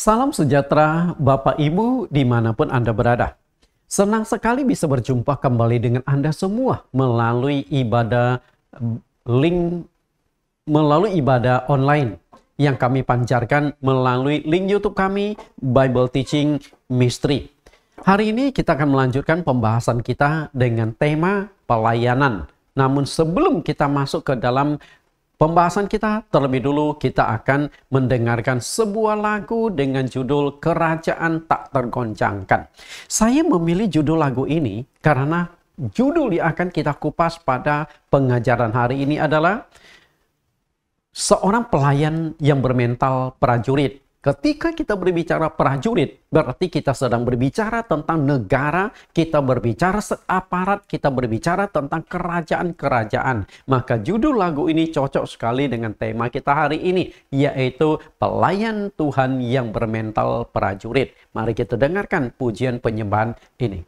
Salam sejahtera Bapak Ibu dimanapun Anda berada. Senang sekali bisa berjumpa kembali dengan Anda semua melalui ibadah online yang kami pancarkan melalui link YouTube kami, Bible Teaching Mystery. Hari ini kita akan melanjutkan pembahasan kita dengan tema pelayanan. Namun sebelum kita masuk ke dalam pembahasan kita, terlebih dulu kita akan mendengarkan sebuah lagu dengan judul Kerajaan Tak Tergoncangkan. Saya memilih judul lagu ini karena judul yang akan kita kupas pada pengajaran hari ini adalah seorang pelayan yang bermental prajurit. Ketika kita berbicara prajurit, berarti kita sedang berbicara tentang negara, kita berbicara aparat, kita berbicara tentang kerajaan-kerajaan. Maka judul lagu ini cocok sekali dengan tema kita hari ini, yaitu pelayan Tuhan yang bermental prajurit. Mari kita dengarkan pujian penyembahan ini.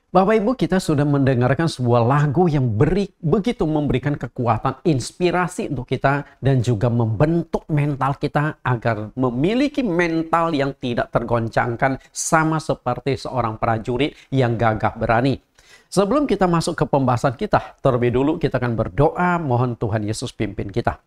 Bapak Ibu, kita sudah mendengarkan sebuah lagu yang begitu memberikan kekuatan, inspirasi untuk kita dan juga membentuk mental kita agar memiliki mental yang tidak tergoncangkan sama seperti seorang prajurit yang gagah berani. Sebelum kita masuk ke pembahasan kita, terlebih dulu kita akan berdoa, mohon Tuhan Yesus pimpin kita.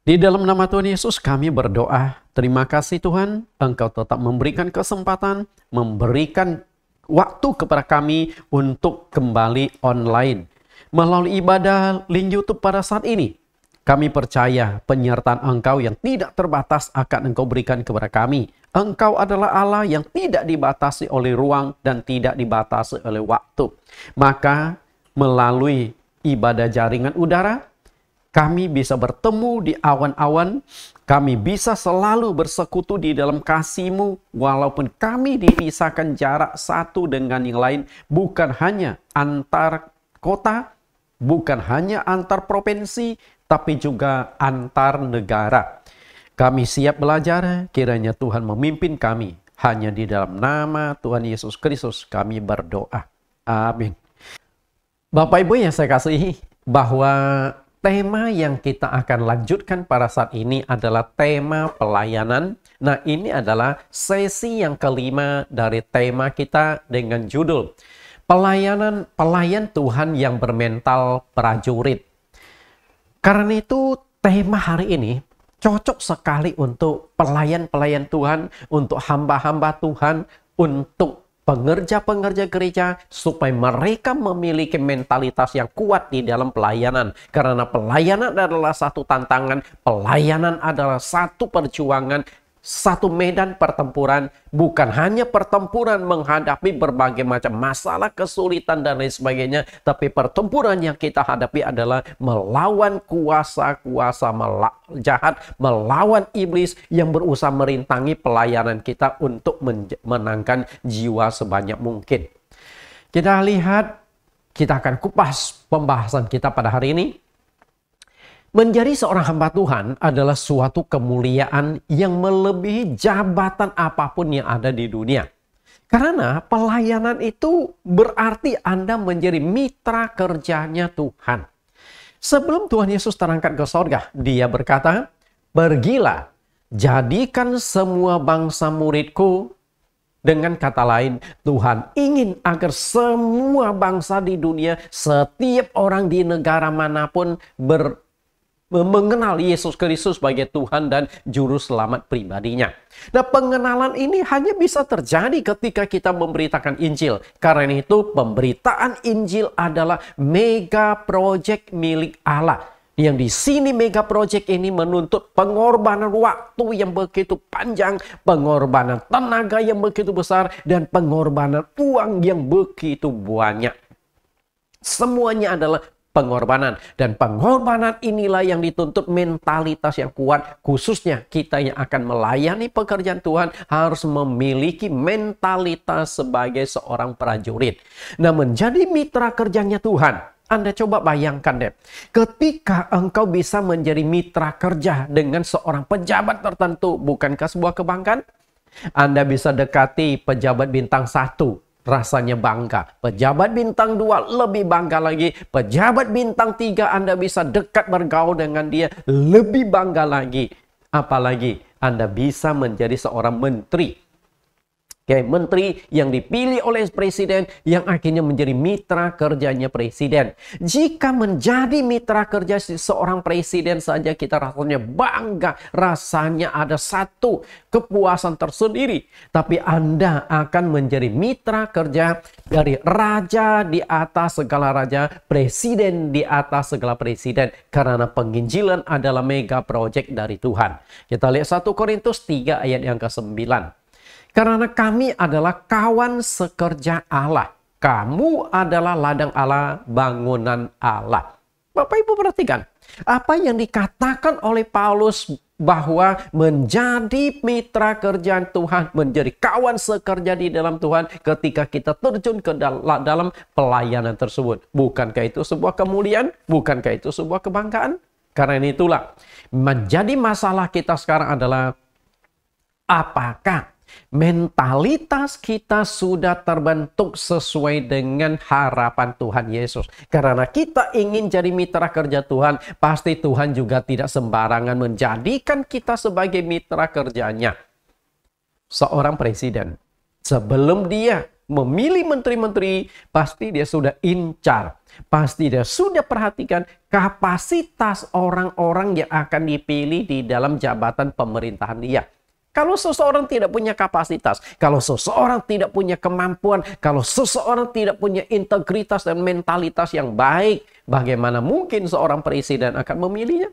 Di dalam nama Tuhan Yesus kami berdoa, terima kasih Tuhan, Engkau tetap memberikan kesempatan, memberikan waktu kepada kami untuk kembali online. Melalui ibadah link YouTube pada saat ini, kami percaya penyertaan Engkau yang tidak terbatas akan Engkau berikan kepada kami. Engkau adalah Allah yang tidak dibatasi oleh ruang dan tidak dibatasi oleh waktu. Maka melalui ibadah jaringan udara, kami bisa bertemu di awan-awan, kami bisa selalu bersekutu di dalam kasih-Mu, walaupun kami dipisahkan jarak satu dengan yang lain, bukan hanya antar kota, bukan hanya antar provinsi, tapi juga antar negara. Kami siap belajar, kiranya Tuhan memimpin kami. Hanya di dalam nama Tuhan Yesus Kristus kami berdoa. Amin. Bapak Ibu yang saya kasihi, bahwa tema yang kita akan lanjutkan pada saat ini adalah tema pelayanan. Nah, ini adalah sesi yang kelima dari tema kita dengan judul Pelayan Tuhan yang bermental prajurit. Karena itu tema hari ini cocok sekali untuk pelayan-pelayan Tuhan, untuk hamba-hamba Tuhan, untuk pengerja-pengerja gereja, supaya mereka memiliki mentalitas yang kuat di dalam pelayanan. Karena pelayanan adalah satu tantangan, pelayanan adalah satu perjuangan, satu medan pertempuran. Bukan hanya pertempuran menghadapi berbagai macam masalah, kesulitan, dan lain sebagainya. Tapi pertempuran yang kita hadapi adalah melawan kuasa-kuasa jahat, melawan iblis yang berusaha merintangi pelayanan kita untuk menangkan jiwa sebanyak mungkin. Kita lihat, kita akan kupas pembahasan kita pada hari ini. Menjadi seorang hamba Tuhan adalah suatu kemuliaan yang melebihi jabatan apapun yang ada di dunia. Karena pelayanan itu berarti Anda menjadi mitra kerjanya Tuhan. Sebelum Tuhan Yesus terangkat ke sorga, Dia berkata, "Pergilah, jadikan semua bangsa muridku." Dengan kata lain, Tuhan ingin agar semua bangsa di dunia, setiap orang di negara manapun mengenal Yesus Kristus sebagai Tuhan dan Juru Selamat pribadinya. Nah, pengenalan ini hanya bisa terjadi ketika kita memberitakan Injil. Karena itu, pemberitaan Injil adalah mega project milik Allah. Yang di sini mega project ini menuntut pengorbanan waktu yang begitu panjang, pengorbanan tenaga yang begitu besar, dan pengorbanan uang yang begitu banyak. Semuanya adalah pengorbanan. Dan pengorbanan inilah yang dituntut mentalitas yang kuat. Khususnya kita yang akan melayani pekerjaan Tuhan harus memiliki mentalitas sebagai seorang prajurit. Nah, menjadi mitra kerjanya Tuhan, Anda coba bayangkan deh. Ketika engkau bisa menjadi mitra kerja dengan seorang pejabat tertentu, bukankah sebuah kebanggaan? Anda bisa dekati pejabat bintang 1. Rasanya bangga. Pejabat bintang 2 lebih bangga lagi. Pejabat bintang 3 Anda bisa dekat bergaul dengan dia, lebih bangga lagi. Apalagi Anda bisa menjadi seorang menteri. Menteri yang dipilih oleh presiden, yang akhirnya menjadi mitra kerjanya presiden. Jika menjadi mitra kerja seorang presiden saja kita rasanya bangga, rasanya ada satu kepuasan tersendiri. Tapi Anda akan menjadi mitra kerja dari raja di atas segala raja, presiden di atas segala presiden. Karena penginjilan adalah mega project dari Tuhan. Kita lihat 1 Korintus 3 ayat yang ke-9. Karena kami adalah kawan sekerja Allah. Kamu adalah ladang Allah, bangunan Allah. Bapak Ibu perhatikan. Apa yang dikatakan oleh Paulus bahwa menjadi mitra kerjaan Tuhan, menjadi kawan sekerja di dalam Tuhan ketika kita terjun ke dalam pelayanan tersebut. Bukankah itu sebuah kemuliaan? Bukankah itu sebuah kebanggaan? Karena itulah menjadi masalah kita sekarang adalah apakah Mentalitas kita sudah terbentuk sesuai dengan harapan Tuhan Yesus. Karena kita ingin jadi mitra kerja Tuhan, pasti Tuhan juga tidak sembarangan menjadikan kita sebagai mitra kerjanya. Seorang presiden, sebelum dia memilih menteri-menteri, pasti dia sudah incar. Pasti dia sudah perhatikan kapasitas orang-orang yang akan dipilih di dalam jabatan pemerintahan dia. Kalau seseorang tidak punya kapasitas, kalau seseorang tidak punya kemampuan, kalau seseorang tidak punya integritas dan mentalitas yang baik, bagaimana mungkin seorang presiden akan memilihnya?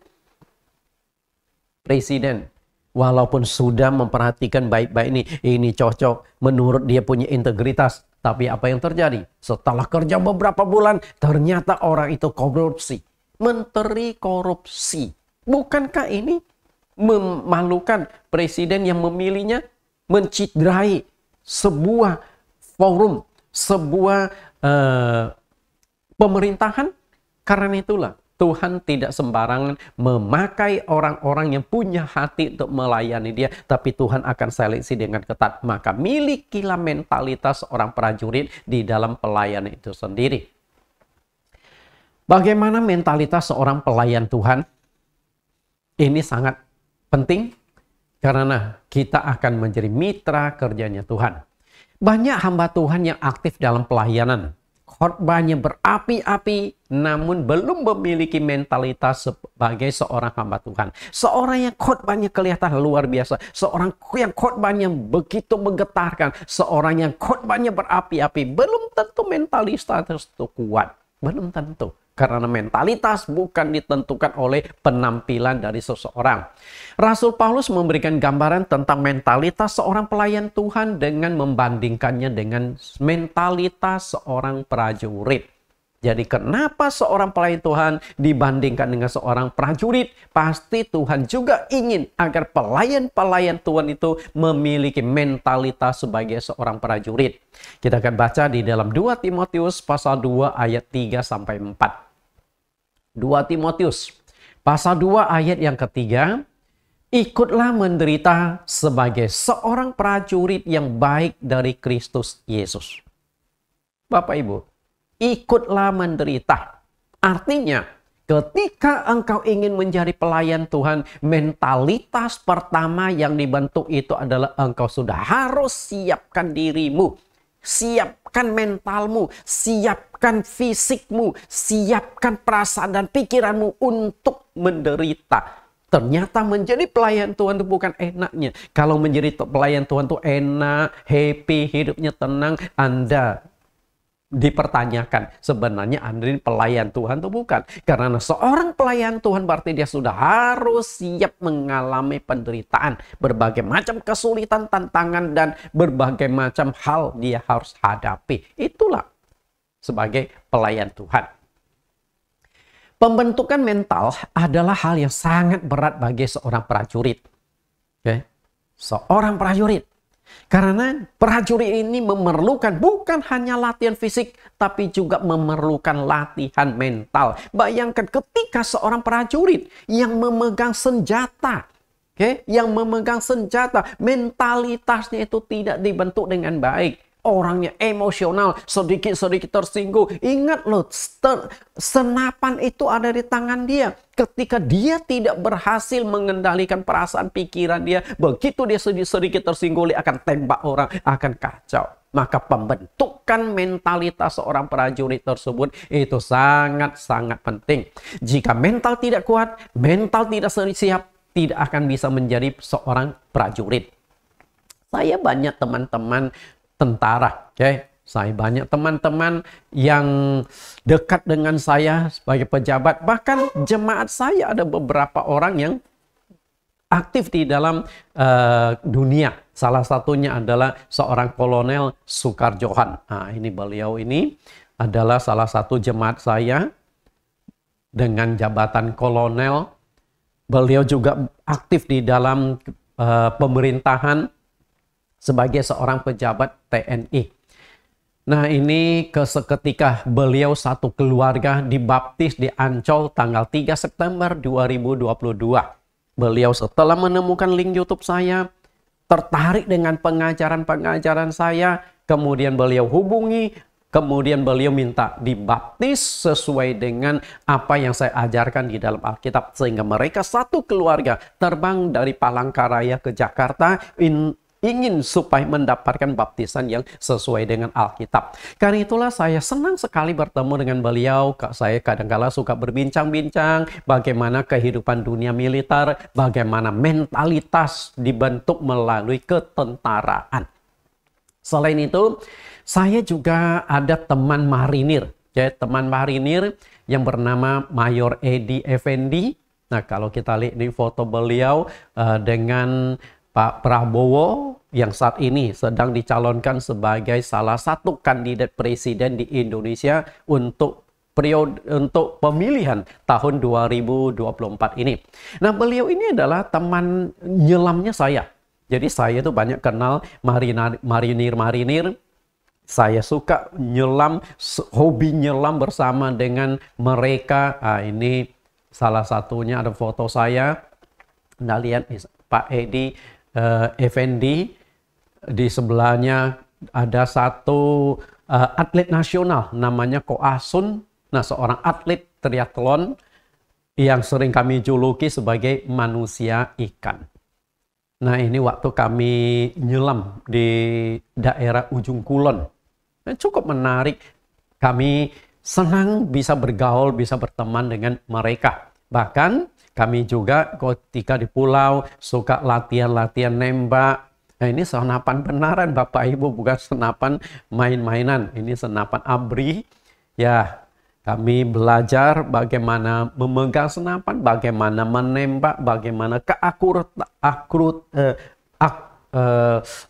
Presiden, walaupun sudah memperhatikan baik-baik ini cocok, menurut dia punya integritas. Tapi apa yang terjadi? Setelah kerja beberapa bulan, ternyata orang itu korupsi. Menteri korupsi. Bukankah ini memalukan presiden yang memilihnya, menciderai sebuah forum, sebuah pemerintahan? Karena itulah Tuhan tidak sembarangan memakai orang-orang yang punya hati untuk melayani dia, tapi Tuhan akan seleksi dengan ketat. Maka milikilah mentalitas seorang prajurit di dalam pelayanan itu sendiri. Bagaimana mentalitas seorang pelayan Tuhan? Ini sangat penting karena kita akan menjadi mitra kerjanya Tuhan. Banyak hamba Tuhan yang aktif dalam pelayanan. Khotbahnya berapi-api namun belum memiliki mentalitas sebagai seorang hamba Tuhan. Seorang yang khotbahnya kelihatan luar biasa. Seorang yang khotbahnya begitu menggetarkan. Seorang yang khotbahnya berapi-api. Belum tentu mentalitas itu kuat. Belum tentu. Karena mentalitas bukan ditentukan oleh penampilan dari seseorang. Rasul Paulus memberikan gambaran tentang mentalitas seorang pelayan Tuhan dengan membandingkannya dengan mentalitas seorang prajurit. Jadi kenapa seorang pelayan Tuhan dibandingkan dengan seorang prajurit? Pasti Tuhan juga ingin agar pelayan-pelayan Tuhan itu memiliki mentalitas sebagai seorang prajurit. Kita akan baca di dalam 2 Timotius pasal 2 ayat 3 sampai 4. 2 Timotius pasal 2 ayat yang ketiga. Ikutlah menderita sebagai seorang prajurit yang baik dari Kristus Yesus. Bapak Ibu, ikutlah menderita. Artinya, ketika engkau ingin menjadi pelayan Tuhan, mentalitas pertama yang dibentuk itu adalah engkau sudah harus siapkan dirimu. Siapkan mentalmu, siapkan fisikmu, siapkan perasaan dan pikiranmu untuk menderita. Ternyata menjadi pelayan Tuhan itu bukan enaknya. Kalau menjadi pelayan Tuhan itu enak, happy, hidupnya tenang, Anda dipertanyakan. Sebenarnya Anda pelayan Tuhan itu bukan. Karena seorang pelayan Tuhan berarti dia sudah harus siap mengalami penderitaan. Berbagai macam kesulitan, tantangan, dan berbagai macam hal dia harus hadapi. Itulah sebagai pelayan Tuhan. Pembentukan mental adalah hal yang sangat berat bagi seorang prajurit. Okay? Seorang prajurit. Karena prajurit ini memerlukan bukan hanya latihan fisik, tapi juga memerlukan latihan mental. Bayangkan ketika seorang prajurit yang memegang senjata, yang memegang senjata, mentalitasnya itu tidak dibentuk dengan baik. Orangnya emosional, sedikit-sedikit tersinggung. Ingat loh, senapan itu ada di tangan dia. Ketika dia tidak berhasil mengendalikan perasaan pikiran dia, begitu dia sedikit tersinggung, dia akan tembak orang, akan kacau. Maka pembentukan mentalitas seorang prajurit tersebut itu sangat-sangat penting. Jika mental tidak kuat, mental tidak siap, tidak akan bisa menjadi seorang prajurit. Saya banyak teman-teman tentara, saya banyak teman-teman yang dekat dengan saya sebagai pejabat, bahkan jemaat saya ada beberapa orang yang aktif di dalam dunia. Salah satunya adalah seorang Kolonel Sukarjohan. Nah, beliau ini adalah salah satu jemaat saya dengan jabatan kolonel. Beliau juga aktif di dalam pemerintahan sebagai seorang pejabat TNI. Nah, ini seketika beliau satu keluarga dibaptis di Ancol tanggal 3 September 2022. Beliau setelah menemukan link YouTube saya, tertarik dengan pengajaran-pengajaran saya, kemudian beliau hubungi, kemudian beliau minta dibaptis sesuai dengan apa yang saya ajarkan di dalam Alkitab. Sehingga mereka satu keluarga terbang dari Palangkaraya ke Jakarta ingin supaya mendapatkan baptisan yang sesuai dengan Alkitab. Karena itulah saya senang sekali bertemu dengan beliau. Saya kadang-kala suka berbincang-bincang bagaimana kehidupan dunia militer, bagaimana mentalitas dibentuk melalui ketentaraan. Selain itu, saya juga ada teman marinir. Ya, teman marinir yang bernama Mayor Edi Effendi. Nah, kalau kita lihat ini foto beliau dengan Pak Prabowo yang saat ini sedang dicalonkan sebagai salah satu kandidat presiden di Indonesia untuk pemilihan tahun 2024 ini. Nah, beliau ini adalah teman nyelamnya saya. Jadi saya itu banyak kenal marinir-marinir. Saya suka nyelam, hobi nyelam bersama dengan mereka. Nah, ini salah satunya ada foto saya. Anda lihat Pak Edi Effendi, di sebelahnya ada satu atlet nasional namanya Ko Asun. Nah, seorang atlet triathlon yang sering kami juluki sebagai manusia ikan. Nah, ini waktu kami nyelam di daerah Ujung Kulon. Nah, cukup menarik. Kami senang bisa bergaul, bisa berteman dengan mereka. Bahkan kami juga ketika di pulau suka latihan-latihan nembak. Nah, ini senapan benaran Bapak Ibu, bukan senapan main-mainan. Ini senapan ABRI. Ya, kami belajar bagaimana memegang senapan, bagaimana menembak, bagaimana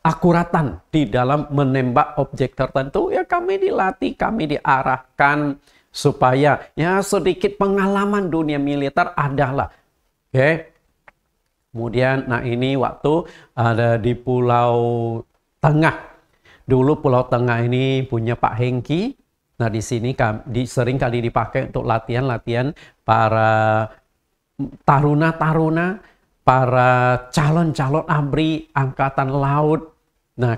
akuratan di dalam menembak objek tertentu. Ya, kami dilatih, kami diarahkan supaya ya sedikit pengalaman dunia militer adalah. Oke. Kemudian, nah ini waktu ada di Pulau Tengah. Dulu Pulau Tengah ini punya Pak Hengki. Nah, di sini sering kali dipakai untuk latihan-latihan para taruna-taruna, para calon-calon ABRI Angkatan Laut. Nah,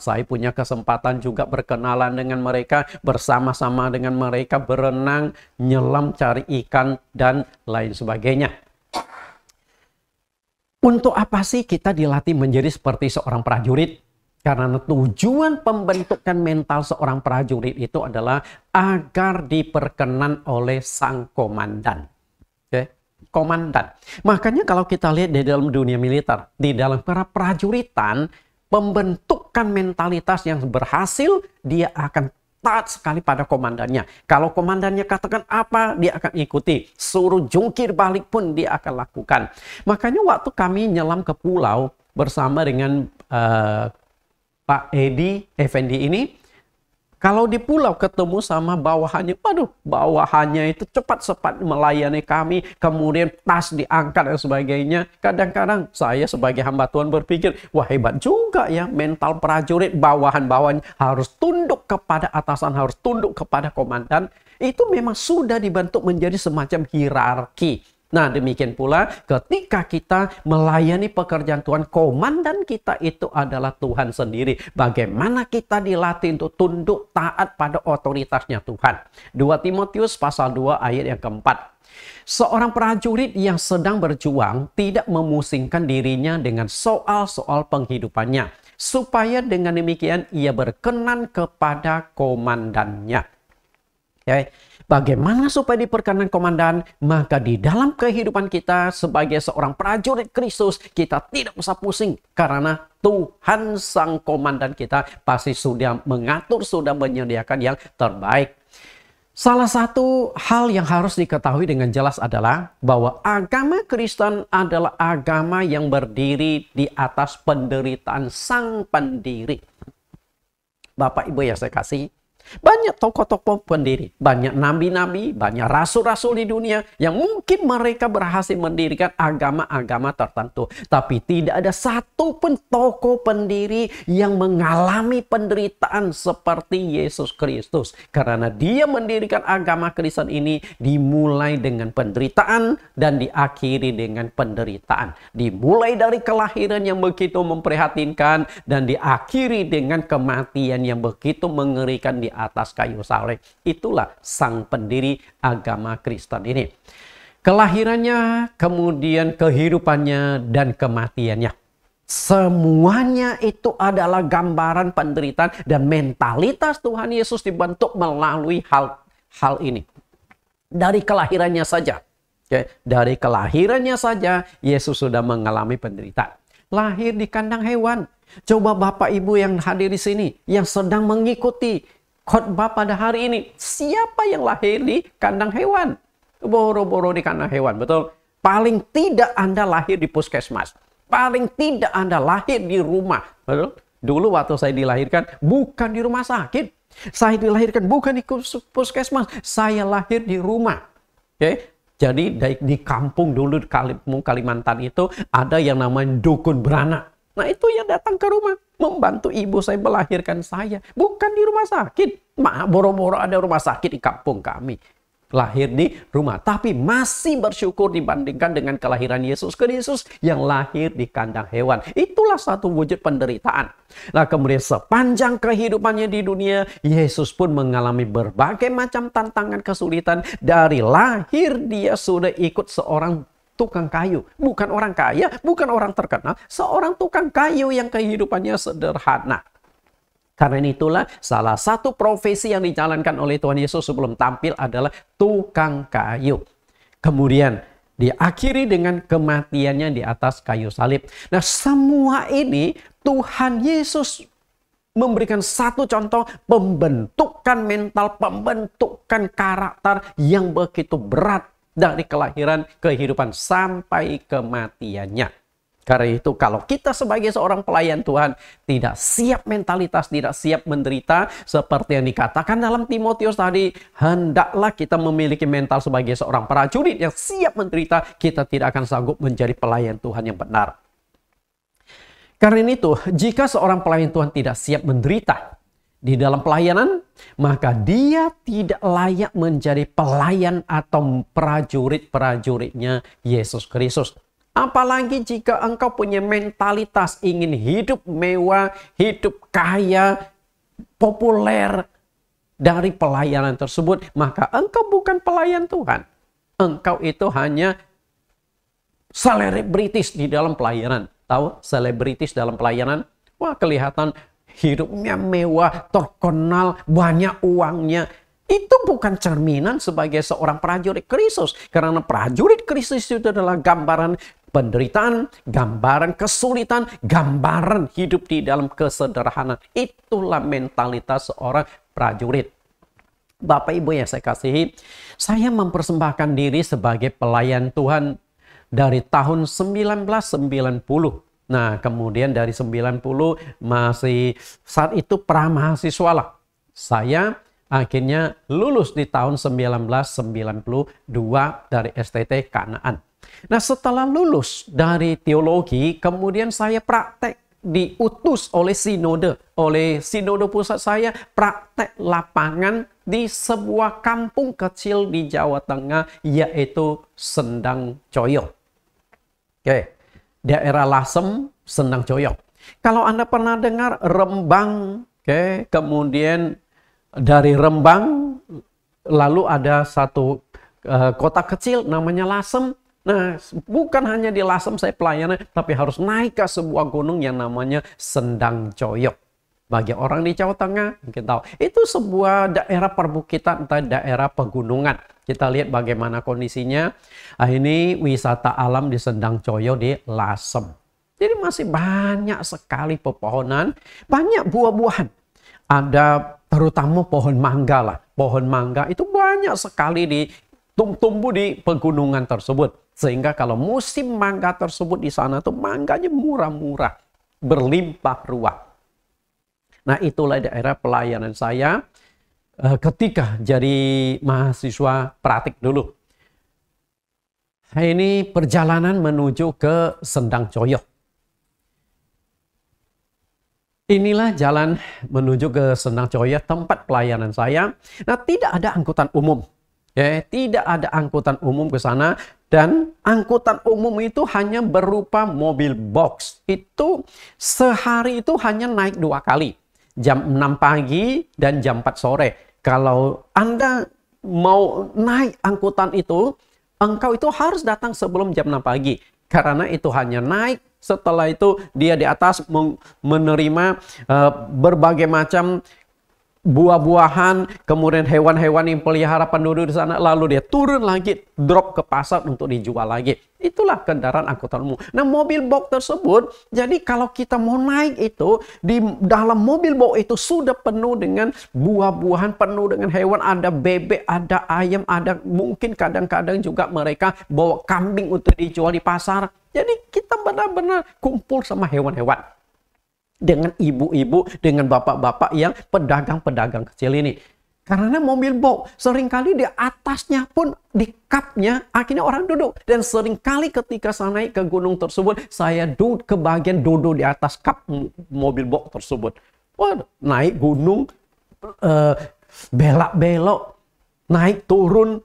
saya punya kesempatan juga berkenalan dengan mereka, bersama-sama dengan mereka berenang, nyelam, cari ikan, dan lain sebagainya. Untuk apa sih kita dilatih menjadi seperti seorang prajurit? Karena tujuan pembentukan mental seorang prajurit itu adalah agar diperkenan oleh sang komandan. Oke? Komandan. Makanya kalau kita lihat di dalam dunia militer, di dalam para prajuritan, pembentukan mentalitas yang berhasil, dia akan taat sekali pada komandannya. Kalau komandannya katakan apa, dia akan ikuti. Suruh jungkir balik pun dia akan lakukan. Makanya waktu kami nyelam ke pulau bersama dengan Pak Edi Effendi ini, kalau di pulau ketemu sama bawahannya, waduh, bawahannya itu cepat-cepat melayani kami, kemudian tas diangkat dan sebagainya. Kadang-kadang saya sebagai hamba Tuhan berpikir, wah hebat juga ya mental prajurit, bawahan-bawahan harus tunduk kepada atasan, harus tunduk kepada komandan. Itu memang sudah dibentuk menjadi semacam hierarki. Nah, demikian pula ketika kita melayani pekerjaan Tuhan, komandan kita itu adalah Tuhan sendiri. Bagaimana kita dilatih untuk tunduk taat pada otoritasnya Tuhan. 2 Timotius pasal 2 ayat yang keempat. Seorang prajurit yang sedang berjuang tidak memusingkan dirinya dengan soal-soal penghidupannya, supaya dengan demikian ia berkenan kepada komandannya. Okay. Bagaimana supaya diperkenan komandan? Maka di dalam kehidupan kita sebagai seorang prajurit Kristus, kita tidak usah pusing. Karena Tuhan sang komandan kita pasti sudah mengatur, sudah menyediakan yang terbaik. Salah satu hal yang harus diketahui dengan jelas adalah bahwa agama Kristen adalah agama yang berdiri di atas penderitaan sang pendiri. Bapak Ibu yang saya kasih, Banyak tokoh-tokoh pendiri, banyak nabi-nabi, banyak rasul-rasul di dunia yang mungkin mereka berhasil mendirikan agama-agama tertentu. Tapi tidak ada satu pun tokoh pendiri yang mengalami penderitaan seperti Yesus Kristus. Karena dia mendirikan agama Kristen ini dimulai dengan penderitaan dan diakhiri dengan penderitaan. Dimulai dari kelahiran yang begitu memprihatinkan dan diakhiri dengan kematian yang begitu mengerikan di atas kayu salib. Itulah sang pendiri agama Kristen ini. Kelahirannya, kemudian kehidupannya, dan kematiannya. Semuanya itu adalah gambaran penderitaan dan mentalitas Tuhan Yesus dibentuk melalui hal ini. Dari kelahirannya saja. Dari kelahirannya saja Yesus sudah mengalami penderitaan. Lahir di kandang hewan. Coba Bapak Ibu yang hadir di sini, yang sedang mengikuti khotbah pada hari ini, siapa yang lahir di kandang hewan? Boro-boro di kandang hewan, betul? Paling tidak Anda lahir di puskesmas. Paling tidak Anda lahir di rumah, betul? Dulu waktu saya dilahirkan, bukan di rumah sakit. Saya dilahirkan bukan di puskesmas, saya lahir di rumah. Jadi di kampung dulu di Kalimantan itu ada yang namanya dukun beranak. Nah itu yang datang ke rumah membantu ibu saya melahirkan saya. Bukan di rumah sakit. Boro-boro ada rumah sakit di kampung kami. Lahir di rumah. Tapi masih bersyukur dibandingkan dengan kelahiran Yesus Kristus yang lahir di kandang hewan. Itulah satu wujud penderitaan. Nah kemudian sepanjang kehidupannya di dunia, Yesus pun mengalami berbagai macam tantangan kesulitan. Dari lahir dia sudah ikut seorang tukang kayu, bukan orang kaya, bukan orang terkenal, seorang tukang kayu yang kehidupannya sederhana. Karena itulah salah satu profesi yang dijalankan oleh Tuhan Yesus sebelum tampil adalah tukang kayu. Kemudian diakhiri dengan kematiannya di atas kayu salib. Nah semua ini Tuhan Yesus memberikan satu contoh pembentukan mental, pembentukan karakter yang begitu berat. Dari kelahiran, kehidupan, sampai kematiannya. Karena itu kalau kita sebagai seorang pelayan Tuhan tidak siap mentalitas, tidak siap menderita, seperti yang dikatakan dalam Timotius tadi, hendaklah kita memiliki mental sebagai seorang prajurit yang siap menderita, kita tidak akan sanggup menjadi pelayan Tuhan yang benar. Karena itu, jika seorang pelayan Tuhan tidak siap menderita di dalam pelayanan, maka dia tidak layak menjadi pelayan atau prajurit-prajuritnya Yesus Kristus. Apalagi jika engkau punya mentalitas ingin hidup mewah, hidup kaya, populer dari pelayanan tersebut, maka engkau bukan pelayan Tuhan. Engkau itu hanya selebritis di dalam pelayanan. Tahu selebritis dalam pelayanan? Wah, kelihatan hidupnya mewah, terkenal, banyak uangnya. Itu bukan cerminan sebagai seorang prajurit Kristus. Karena prajurit Kristus itu adalah gambaran penderitaan, gambaran kesulitan, gambaran hidup di dalam kesederhanaan. Itulah mentalitas seorang prajurit. Bapak Ibu yang saya kasihi, saya mempersembahkan diri sebagai pelayan Tuhan dari tahun 1990. Nah, kemudian dari 90 masih saat itu pra-mahasiswa lah. Saya akhirnya lulus di tahun 1992 dari STT Kanaan. Nah, setelah lulus dari teologi, kemudian saya praktek diutus oleh sinode pusat saya praktek lapangan di sebuah kampung kecil di Jawa Tengah, yaitu Sendang Coyok. Daerah Lasem, Sendang Coyok. Kalau Anda pernah dengar Rembang, kemudian dari Rembang lalu ada satu kota kecil namanya Lasem. Nah, bukan hanya di Lasem saya pelayanan, tapi harus naik ke sebuah gunung yang namanya Sendang Coyok. Bagi orang di Jawa Tengah, mungkin tahu, itu sebuah daerah perbukitan atau daerah pegunungan. Kita lihat bagaimana kondisinya. Ini wisata alam di Sendang Coyok di Lasem. Jadi masih banyak sekali pepohonan, banyak buah-buahan. Ada terutama pohon mangga lah. Pohon mangga itu banyak sekali tumbuh di pegunungan tersebut. Sehingga kalau musim mangga tersebut di sana tuh mangganya murah-murah, berlimpah ruah. Nah, itulah daerah pelayanan saya. ketika jadi mahasiswa praktik dulu. Ini perjalanan menuju ke Sendang Coyo. Inilah jalan menuju ke Sendang Coyo, tempat pelayanan saya. Nah, tidak ada angkutan umum. Ya, tidak ada angkutan umum ke sana. Dan angkutan umum itu hanya berupa mobil box. Itu sehari itu hanya naik 2 kali. Jam 6 pagi dan jam 4 sore. Kalau Anda mau naik angkutan itu, engkau itu harus datang sebelum jam 6 pagi. Karena itu hanya naik. Setelah itu dia di atas menerima berbagai macam buah-buahan, kemudian hewan-hewan yang pelihara penduduk di sana, lalu dia turun lagi, drop ke pasar untuk dijual lagi. Itulah kendaraan angkutan umum. Nah, mobil box tersebut, jadi kalau kita mau naik itu, di dalam mobil box itu sudah penuh dengan buah-buahan, penuh dengan hewan, ada bebek, ada ayam, ada mungkin kadang-kadang juga mereka bawa kambing untuk dijual di pasar. Jadi kita benar-benar kumpul sama hewan-hewan. Dengan ibu-ibu, dengan bapak-bapak yang pedagang-pedagang kecil ini. Karena mobil box seringkali di atasnya pun di kapnya akhirnya orang duduk. Dan seringkali ketika saya naik ke gunung tersebut, saya duduk ke bagian duduk di atas kap mobil box tersebut. Wah, naik gunung, belak-belok, naik turun,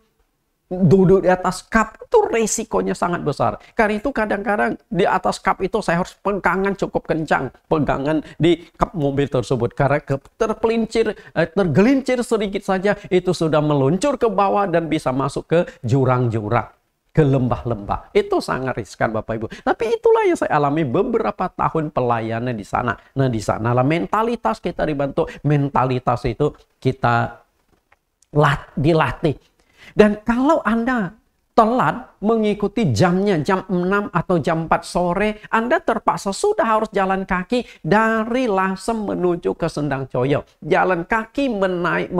duduk di atas kap itu resikonya sangat besar. Karena itu kadang-kadang di atas kap itu saya harus pegangan cukup kencang, pegangan di kap mobil tersebut. Karena tergelincir sedikit saja itu sudah meluncur ke bawah dan bisa masuk ke jurang-jurang, ke lembah-lembah. Itu sangat riskan Bapak Ibu. Tapi itulah yang saya alami beberapa tahun pelayanan di sana. Nah, di sanalah mentalitas kita dibentuk. Mentalitas itu kita dilatih. Dan kalau Anda telat mengikuti jamnya, jam 6 atau jam 4 sore, Anda terpaksa sudah harus jalan kaki dari Lasem menuju ke Sendang Coyo. Jalan kaki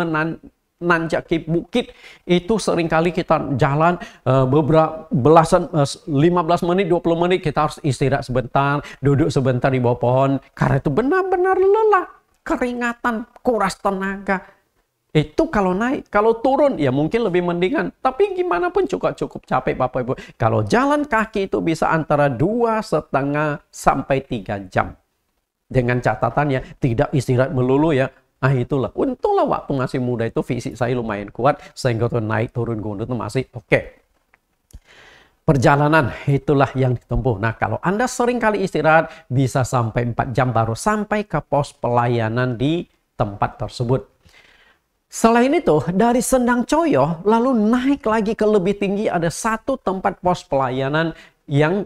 menanjaki bukit, itu seringkali kita jalan beberapa 15 menit, 20 menit, kita harus istirahat sebentar, duduk sebentar di bawah pohon. Karena itu benar-benar lelah, keringatan, kuras tenaga. Itu kalau naik, kalau turun ya mungkin lebih mendingan. Tapi gimana pun cukup capek Bapak Ibu. Kalau jalan kaki itu bisa antara 2,5 sampai 3 jam. Dengan catatannya tidak istirahat melulu ya. Ah, itulah. Untunglah waktu masih muda itu fisik saya lumayan kuat. Sehingga tuh naik turun gunung itu masih oke. Perjalanan itulah yang ditempuh. Nah, kalau Anda sering kali istirahat bisa sampai 4 jam baru sampai ke pos pelayanan di tempat tersebut. Selain itu, dari Sendang Coyo, lalu naik lagi ke lebih tinggi, ada satu tempat pos pelayanan yang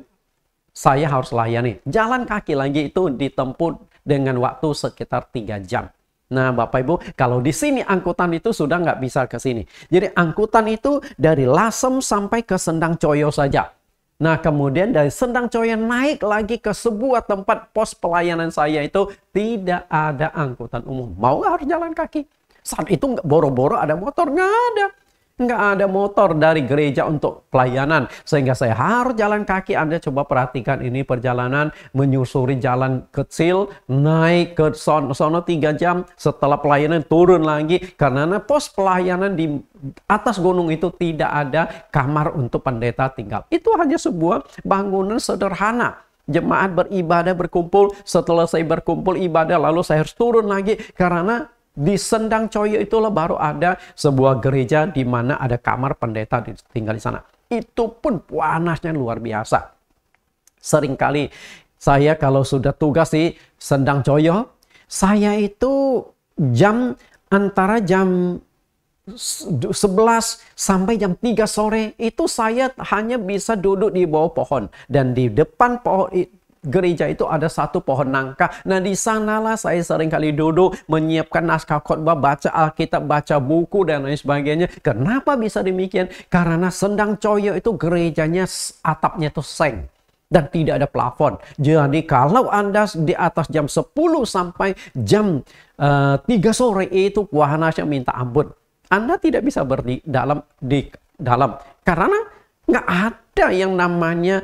saya harus layani. Jalan kaki lagi itu ditempuh dengan waktu sekitar 3 jam. Nah, Bapak Ibu, kalau di sini angkutan itu sudah nggak bisa ke sini. Jadi angkutan itu dari Lasem sampai ke Sendang Coyo saja. Nah, kemudian dari Sendang Coyo naik lagi ke sebuah tempat pos pelayanan saya itu tidak ada angkutan umum. Mau nggak harus jalan kaki? Saat itu nggak boro-boro ada motor, nggak ada. Nggak ada motor dari gereja untuk pelayanan. Sehingga saya harus jalan kaki. Anda coba perhatikan ini perjalanan menyusuri jalan kecil. Naik ke sono 3 jam. Setelah pelayanan turun lagi. Karena pos pelayanan di atas gunung itu tidak ada kamar untuk pendeta tinggal. Itu hanya sebuah bangunan sederhana. Jemaat beribadah berkumpul. Setelah saya berkumpul ibadah lalu saya harus turun lagi. Karena di Sendang Coyo itulah baru ada sebuah gereja di mana ada kamar pendeta tinggal di sana. Itu pun panasnya luar biasa. Seringkali saya kalau sudah tugas di Sendang Coyo, saya itu antara jam 11 sampai jam 3 sore itu saya hanya bisa duduk di bawah pohon. Dan di depan pohon gereja itu ada satu pohon nangka. Nah, di sanalah saya sering kali duduk menyiapkan naskah khotbah, baca Alkitab, baca buku dan lain sebagainya. Kenapa bisa demikian? Karena Sendang Coyo itu gerejanya atapnya itu seng dan tidak ada plafon. Jadi kalau Anda di atas jam 10 sampai jam 3 sore itu panasnya minta ampun. Anda tidak bisa di dalam karena nggak ada yang namanya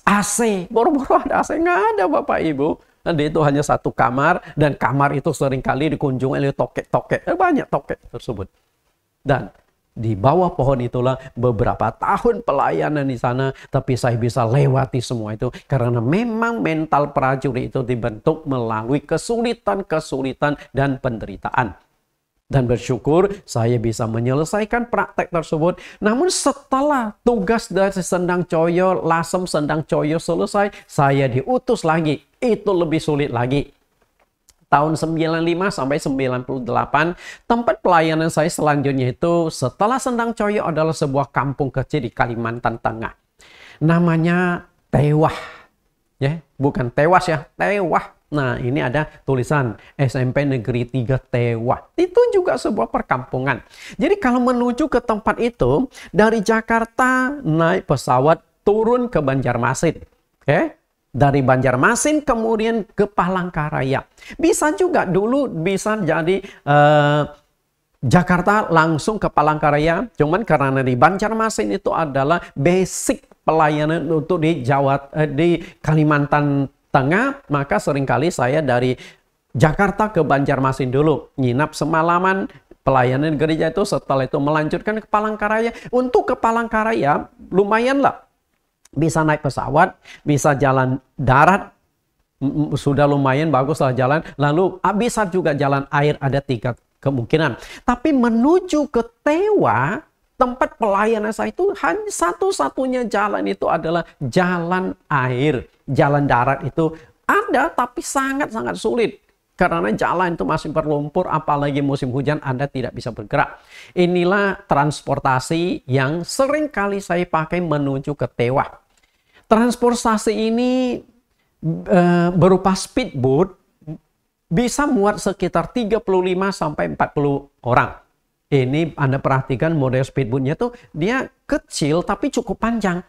AC, boro-boro ada AC, nggak ada Bapak Ibu. Dan dia itu hanya satu kamar, dan kamar itu seringkali dikunjungi oleh tokek-tokek. Banyak tokek tersebut. Dan di bawah pohon itulah beberapa tahun pelayanan di sana, tapi saya bisa lewati semua itu karena memang mental prajurit itu dibentuk melalui kesulitan-kesulitan dan penderitaan. Dan bersyukur saya bisa menyelesaikan praktek tersebut. Namun setelah tugas dari Sendang Coyo, Lasem Sendang Coyo selesai, saya diutus lagi. Itu lebih sulit lagi. Tahun 95 sampai 98, tempat pelayanan saya selanjutnya itu setelah Sendang Coyo adalah sebuah kampung kecil di Kalimantan Tengah. Namanya Tewah. Ya, bukan tewas ya, Tewah. Nah, ini ada tulisan SMP Negeri 3 Tewah. Itu juga sebuah perkampungan. Jadi kalau menuju ke tempat itu, dari Jakarta naik pesawat turun ke Banjarmasin. Oke? Dari Banjarmasin kemudian ke Palangkaraya. Bisa juga dulu bisa jadi Jakarta langsung ke Palangkaraya. Cuman karena di Banjarmasin itu adalah basic pelayanan untuk di Kalimantan Tengah, maka seringkali saya dari Jakarta ke Banjarmasin dulu. Nginap semalaman, pelayanan gereja itu, setelah itu melanjutkan ke Palangkaraya. Untuk ke Palangkaraya lumayanlah. Bisa naik pesawat, bisa jalan darat, sudah lumayan baguslah jalan. Lalu bisa juga jalan air, ada 3 kemungkinan. Tapi menuju ke Tewah, tempat pelayanan saya itu hanya satu-satunya jalan itu adalah jalan air. Jalan darat itu ada, tapi sangat-sangat sulit. Karena jalan itu masih berlumpur, apalagi musim hujan Anda tidak bisa bergerak. Inilah transportasi yang sering kali saya pakai menuju ke Tewah. Transportasi ini berupa speedboat, bisa muat sekitar 35 sampai 40 orang. Ini Anda perhatikan model speedboatnya tuh dia kecil tapi cukup panjang.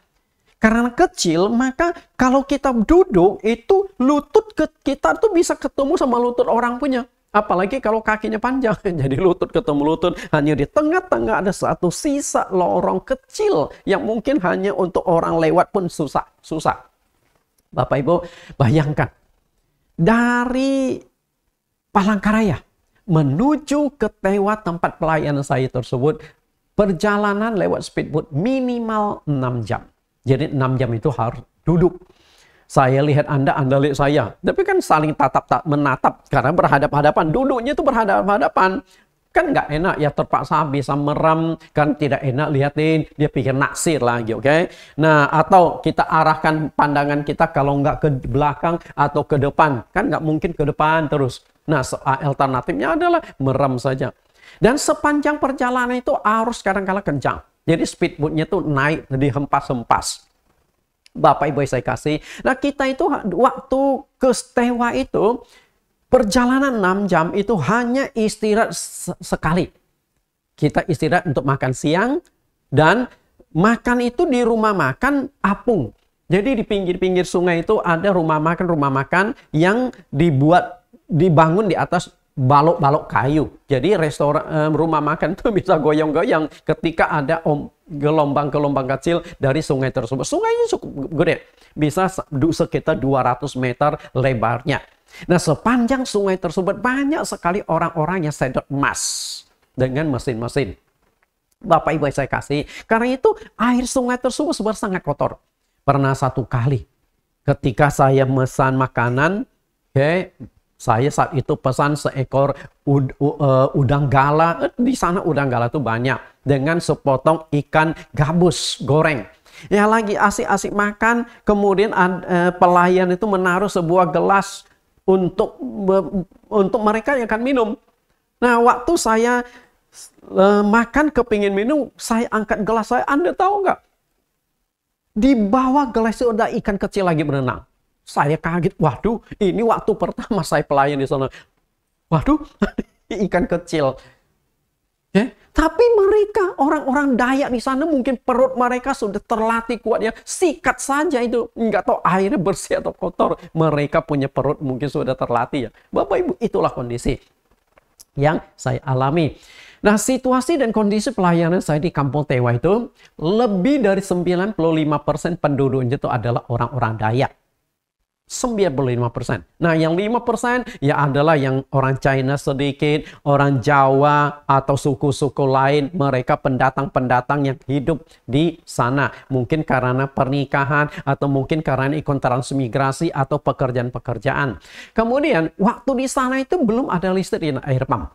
Karena kecil, maka kalau kita duduk itu lutut kita tuh bisa ketemu sama lutut orang punya. Apalagi kalau kakinya panjang, jadi lutut ketemu lutut. Hanya di tengah-tengah ada satu sisa lorong kecil yang mungkin hanya untuk orang lewat pun susah. Bapak Ibu, bayangkan dari Palangkaraya menuju ke Tewah tempat pelayanan saya tersebut, perjalanan lewat speedboat minimal 6 jam. Jadi 6 jam itu harus duduk. Saya lihat Anda lihat saya. Tapi kan saling menatap. Karena berhadap-hadapan. Duduknya itu berhadap-hadapan. Kan nggak enak ya, terpaksa bisa merem. Kan tidak enak lihatin. Dia pikir naksir lagi, oke? Nah, atau kita arahkan pandangan kita kalau nggak ke belakang atau ke depan. Kan nggak mungkin ke depan terus. Nah, alternatifnya adalah merem saja. Dan sepanjang perjalanan itu arus kadang-kala kencang. Jadi speedboatnya tuh naik, dihempas-hempas. Bapak Ibu saya kasih. Nah kita itu waktu ke Tewah itu, perjalanan 6 jam itu hanya istirahat sekali. Kita istirahat untuk makan siang. Dan makan itu di rumah makan apung. Jadi di pinggir-pinggir sungai itu ada rumah makan yang dibangun di atas balok-balok kayu. Jadi restoran rumah makan itu bisa goyang-goyang ketika ada gelombang-gelombang kecil dari sungai tersebut. Sungainya cukup gede. Bisa sekitar 200 meter lebarnya. Nah, sepanjang sungai tersebut banyak sekali orang-orang yang sedot emas dengan mesin-mesin. Bapak Ibu saya kasih. Karena itu air sungai tersebut sebenarnya sangat kotor. Pernah satu kali ketika saya memesan makanan, saya saat itu pesan seekor udang gala. Di sana udang gala itu banyak. Dengan sepotong ikan gabus goreng. Ya lagi asik-asik makan. Kemudian pelayan itu menaruh sebuah gelas untuk mereka yang akan minum. Nah waktu saya makan kepingin minum, saya angkat gelas saya. Anda tahu nggak? Di bawah gelas itu ada ikan kecil lagi berenang. Saya kaget, waduh, ini waktu pertama saya pelayan di sana. Waduh, ikan kecil. Ya, tapi mereka, orang-orang Dayak di sana mungkin perut mereka sudah terlatih kuat ya. Sikat saja itu, nggak tahu airnya bersih atau kotor. Mereka punya perut mungkin sudah terlatih ya. Bapak Ibu, itulah kondisi yang saya alami. Nah, situasi dan kondisi pelayanan saya di Kampung Tewah itu, lebih dari 95% penduduknya itu adalah orang-orang Dayak. 95%. Nah, yang 5% ya adalah yang orang China sedikit, orang Jawa atau suku-suku lain, mereka pendatang-pendatang yang hidup di sana. Mungkin karena pernikahan atau mungkin karena ikut transmigrasi atau pekerjaan-pekerjaan. Kemudian, waktu di sana itu belum ada listrik dan air pump.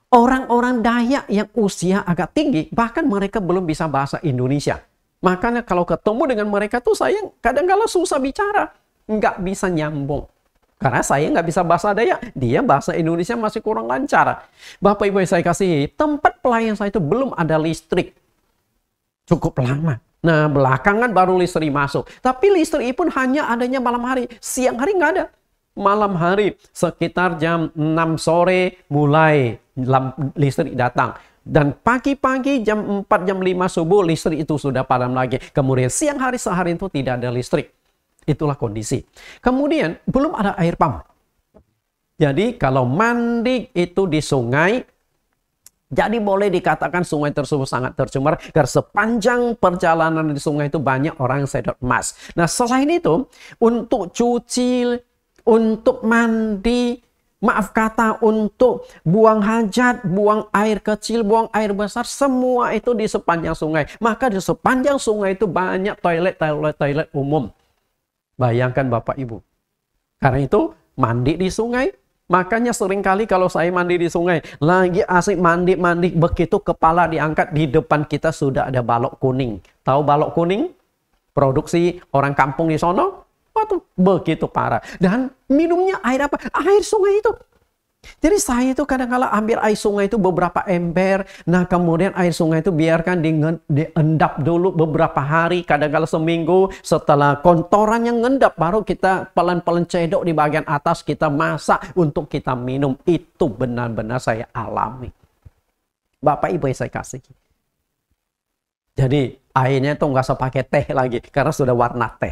Orang-orang Dayak yang usia agak tinggi, bahkan mereka belum bisa bahasa Indonesia. Makanya kalau ketemu dengan mereka tuh saya kadang-kala susah bicara. Nggak bisa nyambung. Karena saya nggak bisa bahasa Dayak. Dia bahasa Indonesia masih kurang lancar. Bapak Ibu yang saya kasih, tempat pelayan saya itu belum ada listrik. Cukup lama. Nah, belakangan baru listrik masuk. Tapi listrik pun hanya adanya malam hari. Siang hari nggak ada. Malam hari sekitar jam 6 sore mulai listrik datang. Dan pagi-pagi jam 4, jam 5 subuh listrik itu sudah padam lagi. Kemudian siang hari sehari itu tidak ada listrik. Itulah kondisi. Kemudian belum ada air pump. Jadi kalau mandi itu di sungai, jadi boleh dikatakan sungai tersebut sangat tercemar. Karena sepanjang perjalanan di sungai itu banyak orang yang sedot emas. Nah, selain itu untuk cuci, untuk mandi, maaf kata, untuk buang hajat, buang air kecil, buang air besar, semua itu di sepanjang sungai. Maka di sepanjang sungai itu banyak toilet umum. Bayangkan Bapak Ibu. Karena itu mandi di sungai. Makanya seringkali kalau saya mandi di sungai, lagi asik mandi, begitu kepala diangkat, di depan kita sudah ada balok kuning. Tahu balok kuning? Produksi orang kampung di sono. Waduh, begitu parah. Dan minumnya air apa? Air sungai itu. Jadi saya itu kadang-kala ambil air sungai itu beberapa ember. Nah, kemudian air sungai itu biarkan diendap dulu beberapa hari, kadang-kala seminggu. Setelah kotoran yang ngendap, baru kita pelan-pelan cedok di bagian atas, kita masak untuk kita minum. Itu benar-benar saya alami. Bapak Ibu yang saya kasih. Jadi airnya itu nggak usah pakai teh lagi, karena sudah warna teh.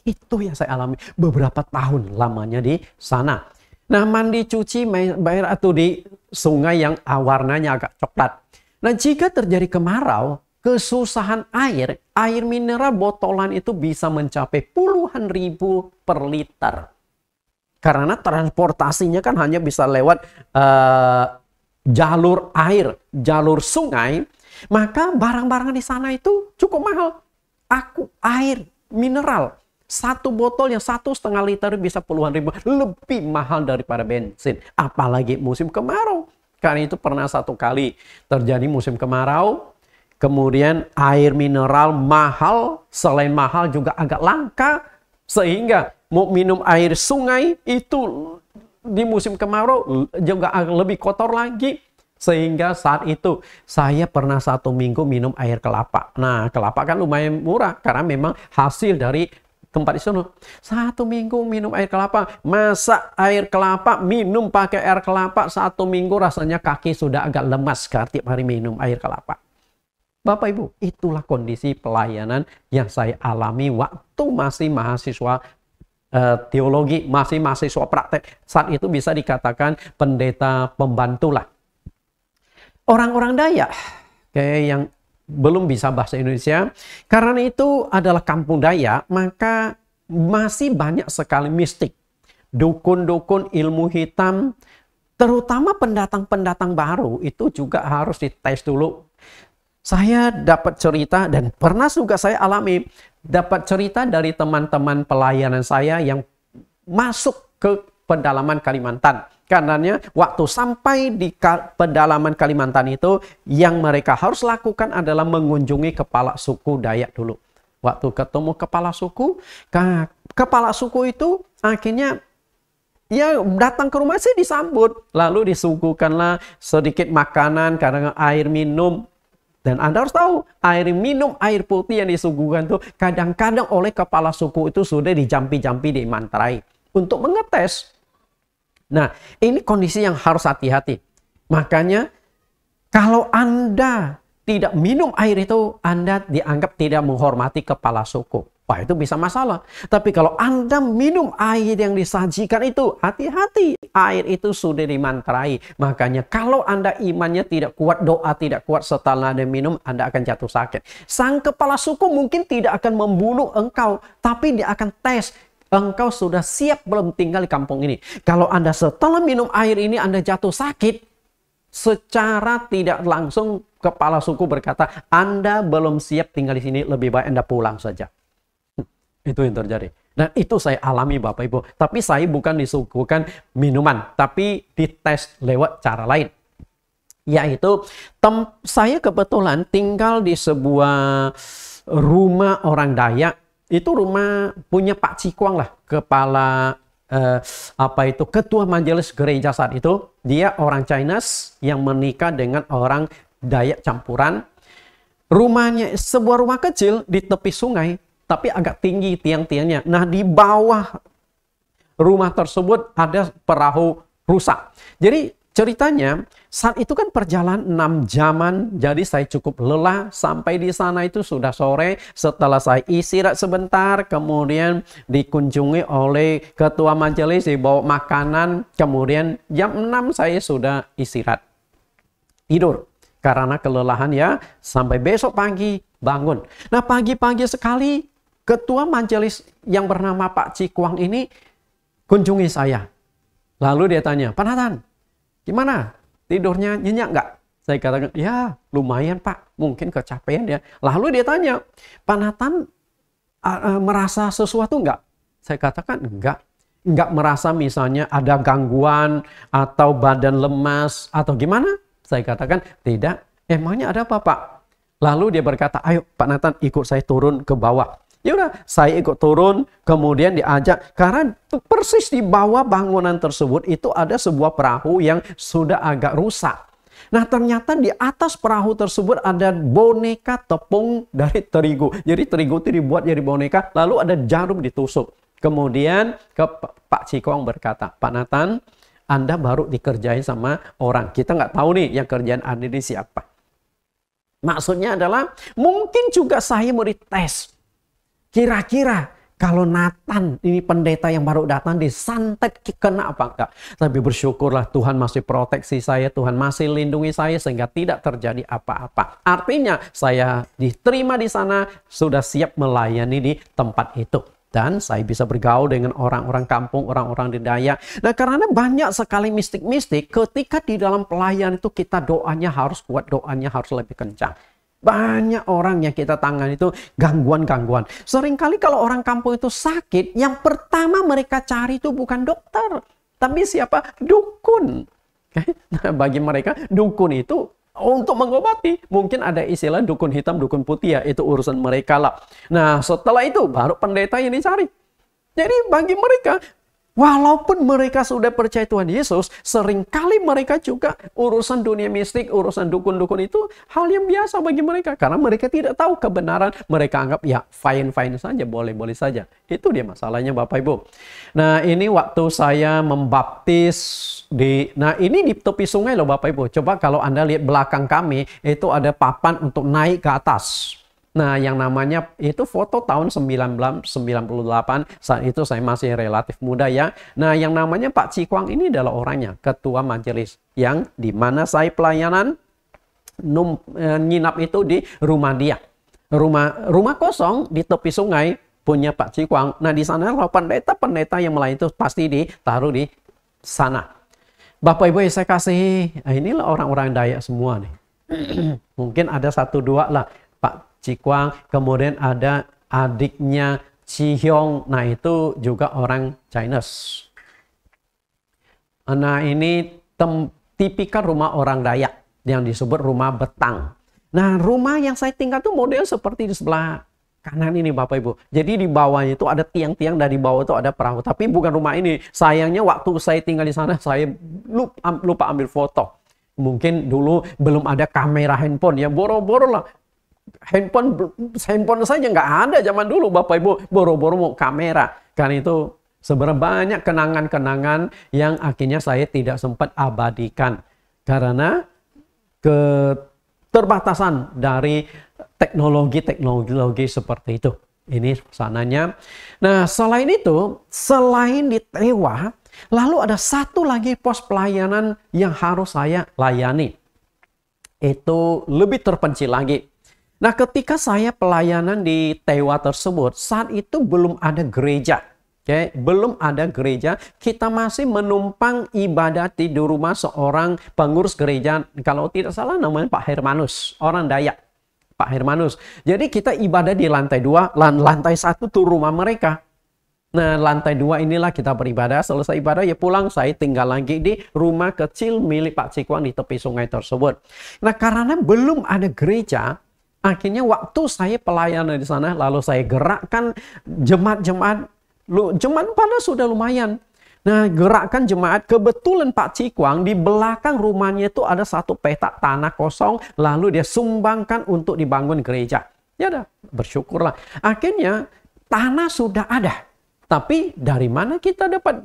Itu yang saya alami beberapa tahun lamanya di sana. Nah, mandi cuci bayar atau di sungai yang warnanya agak coklat. Nah, jika terjadi kemarau, kesusahan air mineral botolan itu bisa mencapai puluhan ribu per liter. Karena transportasinya kan hanya bisa lewat jalur air, jalur sungai, maka barang-barang di sana itu cukup mahal. Air mineral. Satu botol yang 1,5 liter bisa puluhan ribu. Lebih mahal daripada bensin. Apalagi musim kemarau. Karena itu pernah satu kali terjadi musim kemarau. Kemudian air mineral mahal. Selain mahal juga agak langka. Sehingga mau minum air sungai itu di musim kemarau juga lebih kotor lagi. Sehingga saat itu saya pernah 1 minggu minum air kelapa. Nah, kelapa kan lumayan murah. Karena memang hasil dari tempat di sana. 1 minggu minum air kelapa. Masak air kelapa, minum pakai air kelapa. 1 minggu rasanya kaki sudah agak lemas karena tiap hari minum air kelapa. Bapak Ibu, itulah kondisi pelayanan yang saya alami waktu masih mahasiswa teologi, masih mahasiswa praktek. Saat itu bisa dikatakan pendeta pembantu lah. Orang-orang Dayak, kayak yang belum bisa bahasa Indonesia, karena itu adalah kampung Dayak, maka masih banyak sekali mistik, dukun-dukun ilmu hitam, terutama pendatang-pendatang baru itu juga harus dites dulu. Saya dapat cerita dan pernah juga saya alami, dapat cerita dari teman-teman pelayanan saya yang masuk ke pedalaman Kalimantan. Karenanya waktu sampai di pedalaman Kalimantan itu, yang mereka harus lakukan adalah mengunjungi kepala suku Dayak dulu. Waktu ketemu kepala suku itu akhirnya ya datang ke rumah saya disambut. Lalu disuguhkanlah sedikit makanan, kadang air minum. Dan Anda harus tahu, air minum, air putih yang disuguhkan itu kadang-kadang oleh kepala suku itu sudah dijampi-jampi, dimantrai untuk mengetes. Nah, ini kondisi yang harus hati-hati. Makanya, kalau Anda tidak minum air itu, Anda dianggap tidak menghormati kepala suku. Wah, itu bisa masalah. Tapi kalau Anda minum air yang disajikan itu, hati-hati. Air itu sudah dimantrai. Makanya, kalau Anda imannya tidak kuat, doa tidak kuat, setelah Anda minum, Anda akan jatuh sakit. Sang kepala suku mungkin tidak akan membunuh engkau, tapi dia akan tes engkau sudah siap belum tinggal di kampung ini? Kalau Anda setelah minum air ini Anda jatuh sakit, secara tidak langsung kepala suku berkata, Anda belum siap tinggal di sini, lebih baik Anda pulang saja. Itu yang terjadi. Dan itu saya alami Bapak Ibu. Tapi saya bukan disuguhkan minuman, tapi dites lewat cara lain. Yaitu saya kebetulan tinggal di sebuah rumah orang Dayak. Itu rumah punya Pak Cikwang lah, kepala ketua majelis gereja saat itu. Dia orang Chinese yang menikah dengan orang Dayak campuran. Rumahnya sebuah rumah kecil di tepi sungai, tapi agak tinggi tiang-tiangnya. Nah, di bawah rumah tersebut ada perahu rusak. Jadi ceritanya saat itu kan perjalanan 6 jaman. Jadi saya cukup lelah. Sampai di sana itu sudah sore. Setelah saya istirahat sebentar, kemudian dikunjungi oleh ketua majelis, dibawa makanan. Kemudian jam 6 saya sudah istirahat. Tidur. Karena kelelahan ya. Sampai besok pagi bangun. Nah, pagi-pagi sekali ketua majelis yang bernama Pak Cikwang ini kunjungi saya. Lalu dia tanya, Pak Nathan, gimana? Tidurnya nyenyak nggak? Saya katakan, ya lumayan Pak, mungkin kecapean ya. Lalu dia tanya, Pak Nathan merasa sesuatu nggak? Saya katakan enggak. Enggak merasa misalnya ada gangguan atau badan lemas atau gimana? Saya katakan, tidak. Emangnya ada apa Pak? Lalu dia berkata, ayo Pak Nathan ikut saya turun ke bawah. Ya udah, saya ikut turun, kemudian diajak. Karena persis di bawah bangunan tersebut itu ada sebuah perahu yang sudah agak rusak. Nah, ternyata di atas perahu tersebut ada boneka tepung dari terigu. Jadi terigu itu dibuat jadi boneka, lalu ada jarum ditusuk. Kemudian ke Pak Cikwang berkata, Pak Nathan, Anda baru dikerjain sama orang. Kita nggak tahu nih yang kerjaan Anda ini siapa. Maksudnya adalah mungkin juga saya mau dites. Kira-kira kalau Nathan ini pendeta yang baru datang disantet kena apa enggak? Tapi bersyukurlah Tuhan masih proteksi saya, Tuhan masih lindungi saya sehingga tidak terjadi apa-apa. Artinya saya diterima di sana, sudah siap melayani di tempat itu. Dan saya bisa bergaul dengan orang-orang kampung, orang-orang di Dayak. Nah, karena banyak sekali mistik-mistik, ketika di dalam pelayan itu kita doanya harus kuat, doanya harus lebih kencang. Banyak orang yang kita tangani itu gangguan-gangguan. Seringkali kalau orang kampung itu sakit, yang pertama mereka cari itu bukan dokter. Tapi siapa? Dukun. Nah, bagi mereka dukun itu untuk mengobati. Mungkin ada istilah dukun hitam, dukun putih ya. Itu urusan mereka lah. Nah, setelah itu baru pendeta yang dicari. Jadi bagi mereka, walaupun mereka sudah percaya Tuhan Yesus, seringkali mereka juga urusan dunia mistik, urusan dukun-dukun itu hal yang biasa bagi mereka. Karena mereka tidak tahu kebenaran, mereka anggap ya fine-fine saja, boleh-boleh saja. Itu dia masalahnya Bapak Ibu. Nah, ini waktu saya membaptis nah ini di tepi sungai loh Bapak Ibu. Coba kalau Anda lihat belakang kami, itu ada papan untuk naik ke atas. Nah, yang namanya itu foto tahun 1998. Saat itu saya masih relatif muda ya. Nah, yang namanya Pak Cikwang ini adalah orangnya, ketua majelis. Yang dimana saya pelayanan nginap itu di rumah dia. Rumah kosong di tepi sungai punya Pak Cikwang. Nah, di sana pendeta-pendeta yang lain itu pasti ditaruh di sana. Bapak Ibu yang saya kasih, inilah orang-orang Dayak semua nih. Mungkin ada 1-2 lah. Pak Cikwang, kemudian ada adiknya Chi Hyong, nah itu juga orang Chinese. Nah ini tipikal rumah orang Dayak yang disebut rumah betang. Nah rumah yang saya tinggal tuh model seperti di sebelah kanan ini Bapak Ibu. Jadi di bawahnya itu ada tiang-tiang, dari bawah itu ada perahu. Tapi bukan rumah ini. Sayangnya waktu saya tinggal di sana saya lupa ambil foto. Mungkin dulu belum ada kamera handphone ya, boro-boro lah. Handphone saja nggak ada zaman dulu Bapak Ibu, boro-boro mau kamera. Karena itu sebenarnya banyak kenangan-kenangan yang akhirnya saya tidak sempat abadikan karena keterbatasan dari teknologi seperti itu. Ini sananya. Nah, selain itu, selain di Tewa, lalu ada satu lagi pos pelayanan yang harus saya layani. Itu lebih terpencil lagi. Nah, ketika saya pelayanan di Tewa tersebut, saat itu belum ada gereja. Oke, belum ada gereja, kita masih menumpang ibadat di rumah seorang pengurus gereja, kalau tidak salah namanya Pak Hermanus, orang Dayak, Pak Hermanus. Jadi kita ibadah di lantai 2, lantai 1 tuh rumah mereka. Nah, lantai 2 inilah kita beribadah, selesai ibadah ya pulang, saya tinggal lagi di rumah kecil milik Pak Cikwang di tepi sungai tersebut. Nah, karena belum ada gereja, akhirnya waktu saya pelayanan di sana, lalu saya gerakkan jemaat-jemaat. Jemaat pada sudah lumayan. Nah, gerakan jemaat, kebetulan Pak Cikwang di belakang rumahnya itu ada satu petak tanah kosong, lalu dia sumbangkan untuk dibangun gereja. Ya udah, bersyukurlah. Akhirnya tanah sudah ada. Tapi dari mana kita dapat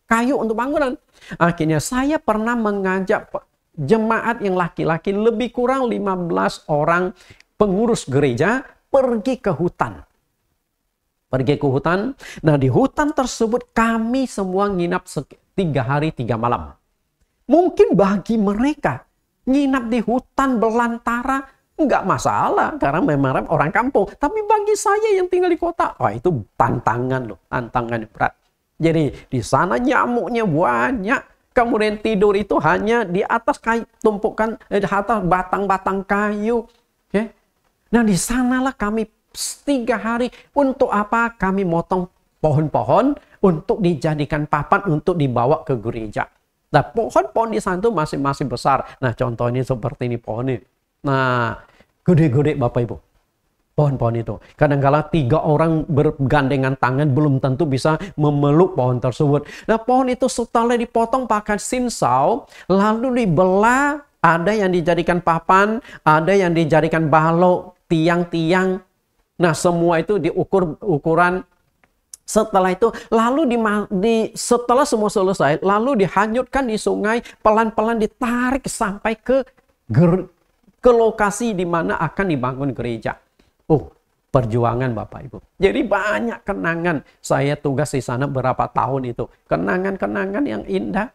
kayu untuk bangunan? Akhirnya saya pernah mengajak jemaat yang laki-laki lebih kurang 15 orang pengurus gereja pergi ke hutan. Pergi ke hutan. Nah, di hutan tersebut kami semua nginap 3 hari 3 malam. Mungkin bagi mereka nginap di hutan belantara nggak masalah karena memang orang kampung. Tapi bagi saya yang tinggal di kota, wah itu tantangan loh, tantangan berat. Jadi di sana nyamuknya banyak. Kemudian tidur itu hanya di atas kayu, tumpukan di atas batang-batang kayu. Okay? Nah, di sanalah kami 3 hari. Untuk apa? Kami motong pohon-pohon untuk dijadikan papan untuk dibawa ke gereja. Nah, pohon-pohon di sana itu masih besar. Nah, contohnya seperti ini pohon ini. Nah, gede-gede Bapak Ibu. Pohon-pohon itu. Kadang-kala 3 orang bergandengan tangan belum tentu bisa memeluk pohon tersebut. Nah, pohon itu setelah dipotong pakai sinsau, lalu dibelah, ada yang dijadikan papan, ada yang dijadikan balok, tiang-tiang. Nah, semua itu diukur ukuran. Setelah itu, lalu setelah semua selesai, lalu dihanyutkan di sungai, pelan-pelan ditarik sampai ke lokasi di mana akan dibangun gereja. Oh, perjuangan Bapak Ibu. Jadi banyak kenangan. Saya tugas di sana berapa tahun itu. Kenangan-kenangan yang indah.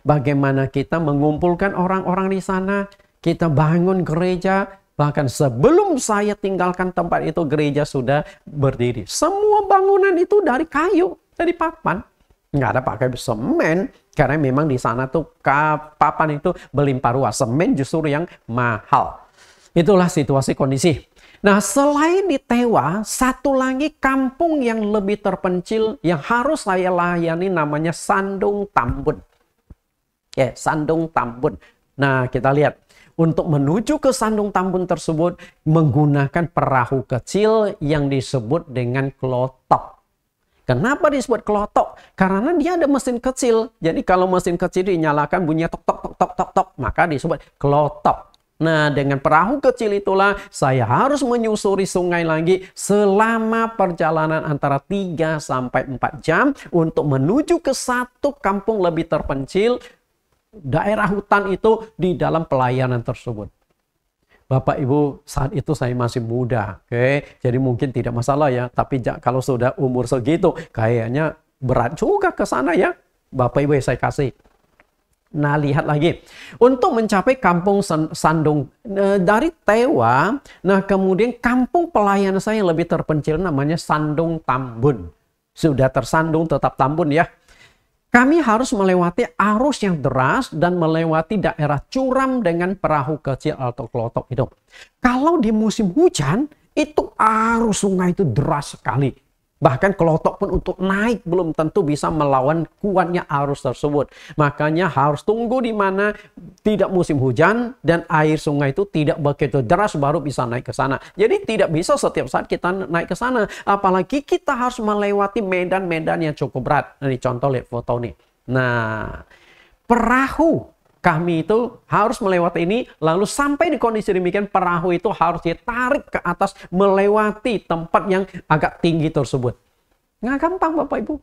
Bagaimana kita mengumpulkan orang-orang di sana, kita bangun gereja. Bahkan sebelum saya tinggalkan tempat itu, gereja sudah berdiri. Semua bangunan itu dari kayu, dari papan. Nggak ada pakai semen, karena memang di sana tuh papan itu berlimpah ruah. Semen justru yang mahal. Itulah situasi kondisi. Nah, selain di Tewa, satu lagi kampung yang lebih terpencil yang harus saya layani namanya Sandung Tambun. Ya, Sandung Tambun. Nah, kita lihat. Untuk menuju ke Sandung Tambun tersebut menggunakan perahu kecil yang disebut dengan klotok. Kenapa disebut klotok? Karena dia ada mesin kecil. Jadi kalau mesin kecil dinyalakan bunyinya tok tok tok tok tok tok, maka disebut klotok. Nah, dengan perahu kecil itulah saya harus menyusuri sungai lagi selama perjalanan antara 3 sampai 4 jam untuk menuju ke satu kampung lebih terpencil. Daerah hutan itu di dalam pelayanan tersebut. Bapak Ibu, saat itu saya masih muda. Oke, jadi mungkin tidak masalah ya. Tapi kalau sudah umur segitu, kayaknya berat juga ke sana ya. Bapak Ibu saya kasih. Nah, lihat lagi. Untuk mencapai kampung Sandung dari Tewa, nah kemudian kampung pelayanan saya yang lebih terpencil namanya Sandung Tambun. Sudah tersandung tetap Tambun ya. Kami harus melewati arus yang deras dan melewati daerah curam dengan perahu kecil atau klotok itu. Kalau di musim hujan, itu arus sungai itu deras sekali. Bahkan klotok pun untuk naik belum tentu bisa melawan kuatnya arus tersebut. Makanya harus tunggu di mana tidak musim hujan dan air sungai itu tidak begitu deras baru bisa naik ke sana. Jadi tidak bisa setiap saat kita naik ke sana. Apalagi kita harus melewati medan-medan yang cukup berat. Nah, ini contoh lihat foto nih. Nah, perahu kami itu harus melewati ini, lalu sampai di kondisi demikian perahu itu harus ditarik ke atas melewati tempat yang agak tinggi tersebut. Nggak gampang Bapak Ibu.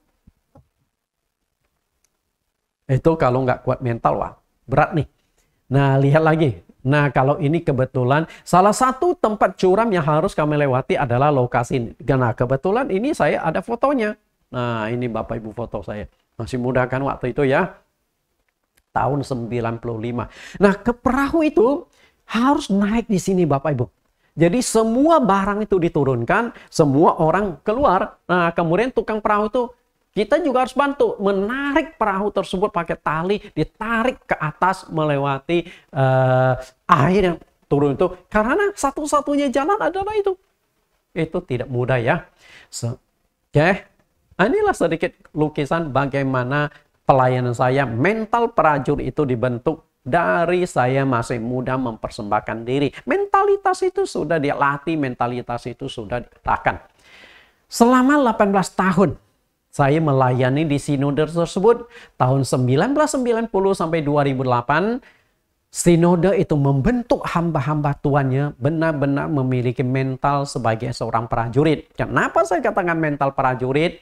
Itu kalau nggak kuat mental, wah berat nih. Nah, lihat lagi. Nah, kalau ini kebetulan salah satu tempat curam yang harus kami lewati adalah lokasi ini. Nah, kebetulan ini saya ada fotonya. Nah, ini Bapak Ibu foto saya. Masih muda kan waktu itu ya. Tahun 95. Nah, ke perahu itu harus naik di sini Bapak Ibu. Jadi semua barang itu diturunkan, semua orang keluar. Nah, kemudian tukang perahu itu kita juga harus bantu menarik perahu tersebut pakai tali, ditarik ke atas melewati air yang turun itu. Karena satu-satunya jalan adalah itu. Itu tidak mudah ya. Oke. Inilah sedikit lukisan bagaimana pelayanan saya. Mental prajurit itu dibentuk dari saya masih muda mempersembahkan diri. Mentalitas itu sudah dilatih, mentalitas itu sudah diarahkan. Selama 18 tahun saya melayani di sinode tersebut. Tahun 1990 sampai 2008, sinode itu membentuk hamba-hamba Tuhannya benar-benar memiliki mental sebagai seorang prajurit. Kenapa saya katakan mental prajurit?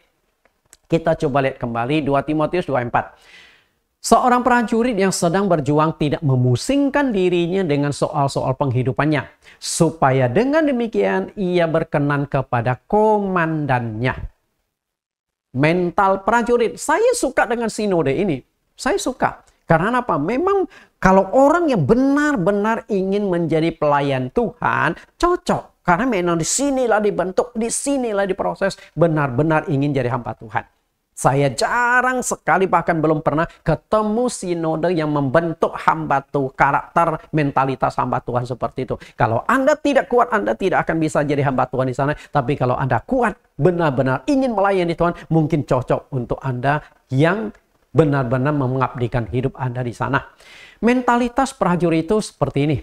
Kita coba lihat kembali 2 Timotius 2:4. Seorang prajurit yang sedang berjuang tidak memusingkan dirinya dengan soal-soal penghidupannya, supaya dengan demikian ia berkenan kepada komandannya. Mental prajurit. Saya suka dengan sinode ini. Saya suka. Karena apa? Memang kalau orang yang benar-benar ingin menjadi pelayan Tuhan, cocok. Karena memang di sinilah dibentuk, di sinilah diproses, benar-benar ingin jadi hamba Tuhan. Saya jarang sekali, bahkan belum pernah ketemu sinode yang membentuk hamba Tuhan, karakter, mentalitas hamba Tuhan seperti itu. Kalau Anda tidak kuat, Anda tidak akan bisa jadi hamba Tuhan di sana. Tapi kalau Anda kuat, benar-benar ingin melayani Tuhan, mungkin cocok untuk Anda yang benar-benar mengabdikan hidup Anda di sana. Mentalitas prajurit itu seperti ini.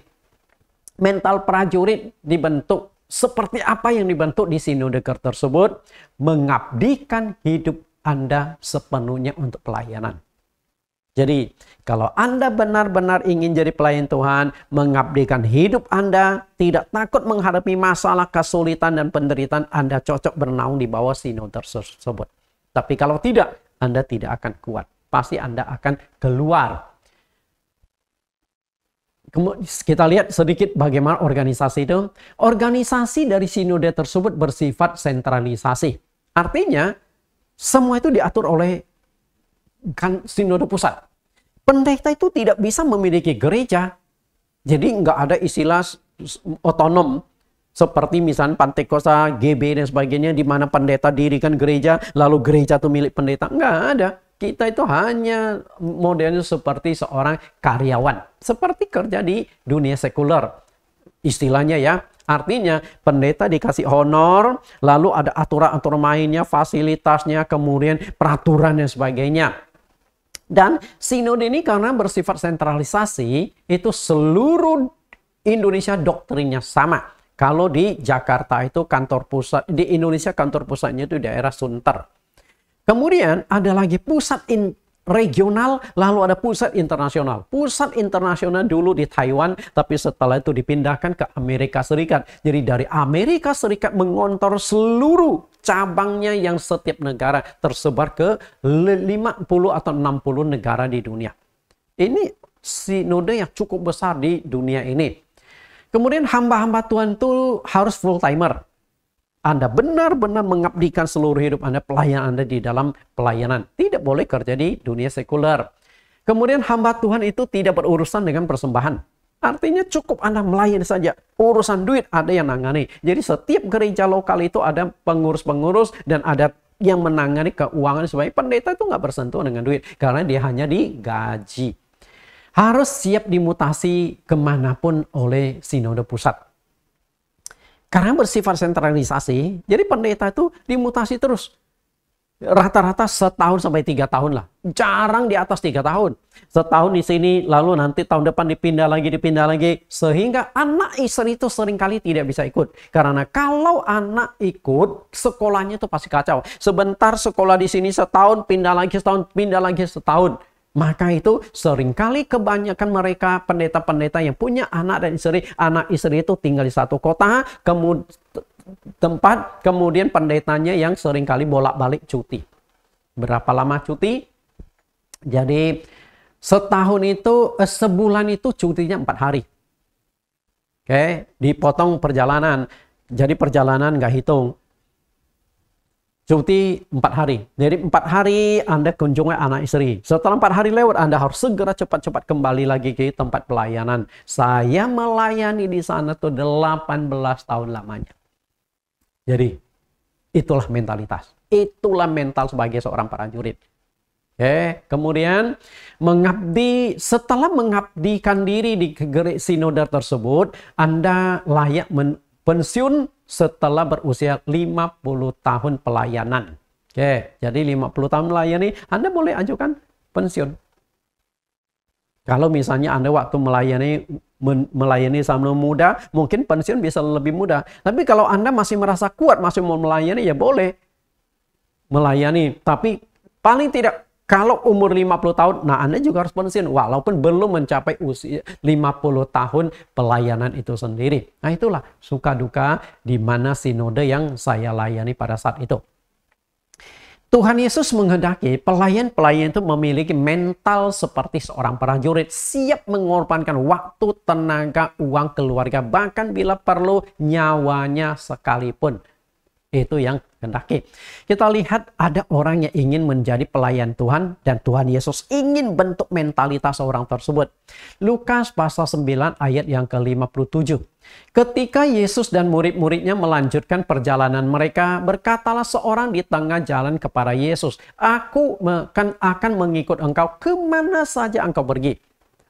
Mental prajurit dibentuk seperti apa yang dibentuk di sinode tersebut, mengabdikan hidup Anda sepenuhnya untuk pelayanan. Jadi, kalau Anda benar-benar ingin jadi pelayan Tuhan, mengabdikan hidup Anda, tidak takut menghadapi masalah, kesulitan, dan penderitaan, Anda cocok bernaung di bawah sinode tersebut. Tapi kalau tidak, Anda tidak akan kuat. Pasti Anda akan keluar. Kita lihat sedikit bagaimana organisasi itu. Organisasi dari sinode tersebut bersifat sentralisasi. Artinya, semua itu diatur oleh sinode pusat. Pendeta itu tidak bisa memiliki gereja. Jadi nggak ada istilah otonom. Seperti misalnya Pantekosta, GB dan sebagainya. Di mana pendeta dirikan gereja, lalu gereja itu milik pendeta. Nggak ada. Kita itu hanya modelnya seperti seorang karyawan. Seperti kerja di dunia sekuler. Istilahnya ya. Artinya pendeta dikasih honor, lalu ada aturan-aturan mainnya, fasilitasnya, kemudian peraturan dan sebagainya. Dan sinode ini karena bersifat sentralisasi, itu seluruh Indonesia doktrinnya sama. Kalau di Jakarta itu kantor pusat, di Indonesia kantor pusatnya itu daerah Sunter. Kemudian ada lagi pusat regional, lalu ada pusat internasional. Pusat internasional dulu di Taiwan, tapi setelah itu dipindahkan ke Amerika Serikat. Jadi dari Amerika Serikat mengontrol seluruh cabangnya yang setiap negara tersebar ke 50 atau 60 negara di dunia. Ini sinode yang cukup besar di dunia ini. Kemudian hamba-hamba Tuhan itu harus full timer. Anda benar-benar mengabdikan seluruh hidup Anda, pelayan Anda di dalam pelayanan. Tidak boleh kerja di dunia sekuler. Kemudian hamba Tuhan itu tidak berurusan dengan persembahan. Artinya cukup Anda melayani saja. Urusan duit ada yang nangani. Jadi setiap gereja lokal itu ada pengurus-pengurus dan ada yang menangani keuangan sebagai pendeta itu nggak bersentuhan dengan duit. Karena dia hanya digaji. Harus siap dimutasi kemanapun oleh sinode pusat. Karena bersifat sentralisasi, jadi pendeta itu dimutasi terus. Rata-rata setahun sampai 3 tahun lah. Jarang di atas 3 tahun. Setahun di sini, lalu nanti tahun depan dipindah lagi. Sehingga anak istri itu seringkali tidak bisa ikut. Karena kalau anak ikut, sekolahnya itu pasti kacau. Sebentar sekolah di sini setahun, pindah lagi setahun, pindah lagi setahun. Maka itu seringkali kebanyakan mereka pendeta-pendeta yang punya anak istri itu tinggal di satu kota, kemudian pendetanya yang seringkali bolak-balik cuti. Berapa lama cuti? Jadi setahun itu, sebulan itu cutinya 4 hari. Oke, dipotong perjalanan. Jadi perjalanan nggak hitung. cuti 4 hari. Jadi 4 hari Anda kunjungi anak istri. Setelah 4 hari lewat, Anda harus segera cepat-cepat kembali lagi ke tempat pelayanan. Saya melayani di sana tuh 18 tahun lamanya. Jadi itulah mentalitas. Itulah mental sebagai seorang prajurit. Kemudian mengabdi, setelah mengabdikan diri di gereja sinode tersebut, Anda layak pensiun setelah berusia 50 tahun pelayanan. Jadi 50 tahun melayani, Anda boleh ajukan pensiun. Kalau misalnya Anda waktu melayani sama muda, mungkin pensiun bisa lebih mudah. Tapi kalau Anda masih merasa kuat, masih mau melayani, ya boleh melayani. Tapi paling tidak kalau umur 50 tahun, nah Anda juga harus pensiun. Walaupun belum mencapai usia 50 tahun pelayanan itu sendiri. Nah itulah suka duka di mana sinode yang saya layani pada saat itu. Tuhan Yesus menghendaki pelayan-pelayan itu memiliki mental seperti seorang prajurit. Siap mengorbankan waktu, tenaga, uang keluarga. Bahkan bila perlu nyawanya sekalipun. Itu yang hendaki. Kita lihat ada orang yang ingin menjadi pelayan Tuhan dan Tuhan Yesus ingin bentuk mentalitas orang tersebut. Lukas pasal 9 ayat yang ke-57. Ketika Yesus dan murid-muridnya melanjutkan perjalanan mereka, berkatalah seorang di tengah jalan kepada Yesus, "Aku akan mengikut engkau kemana saja engkau pergi."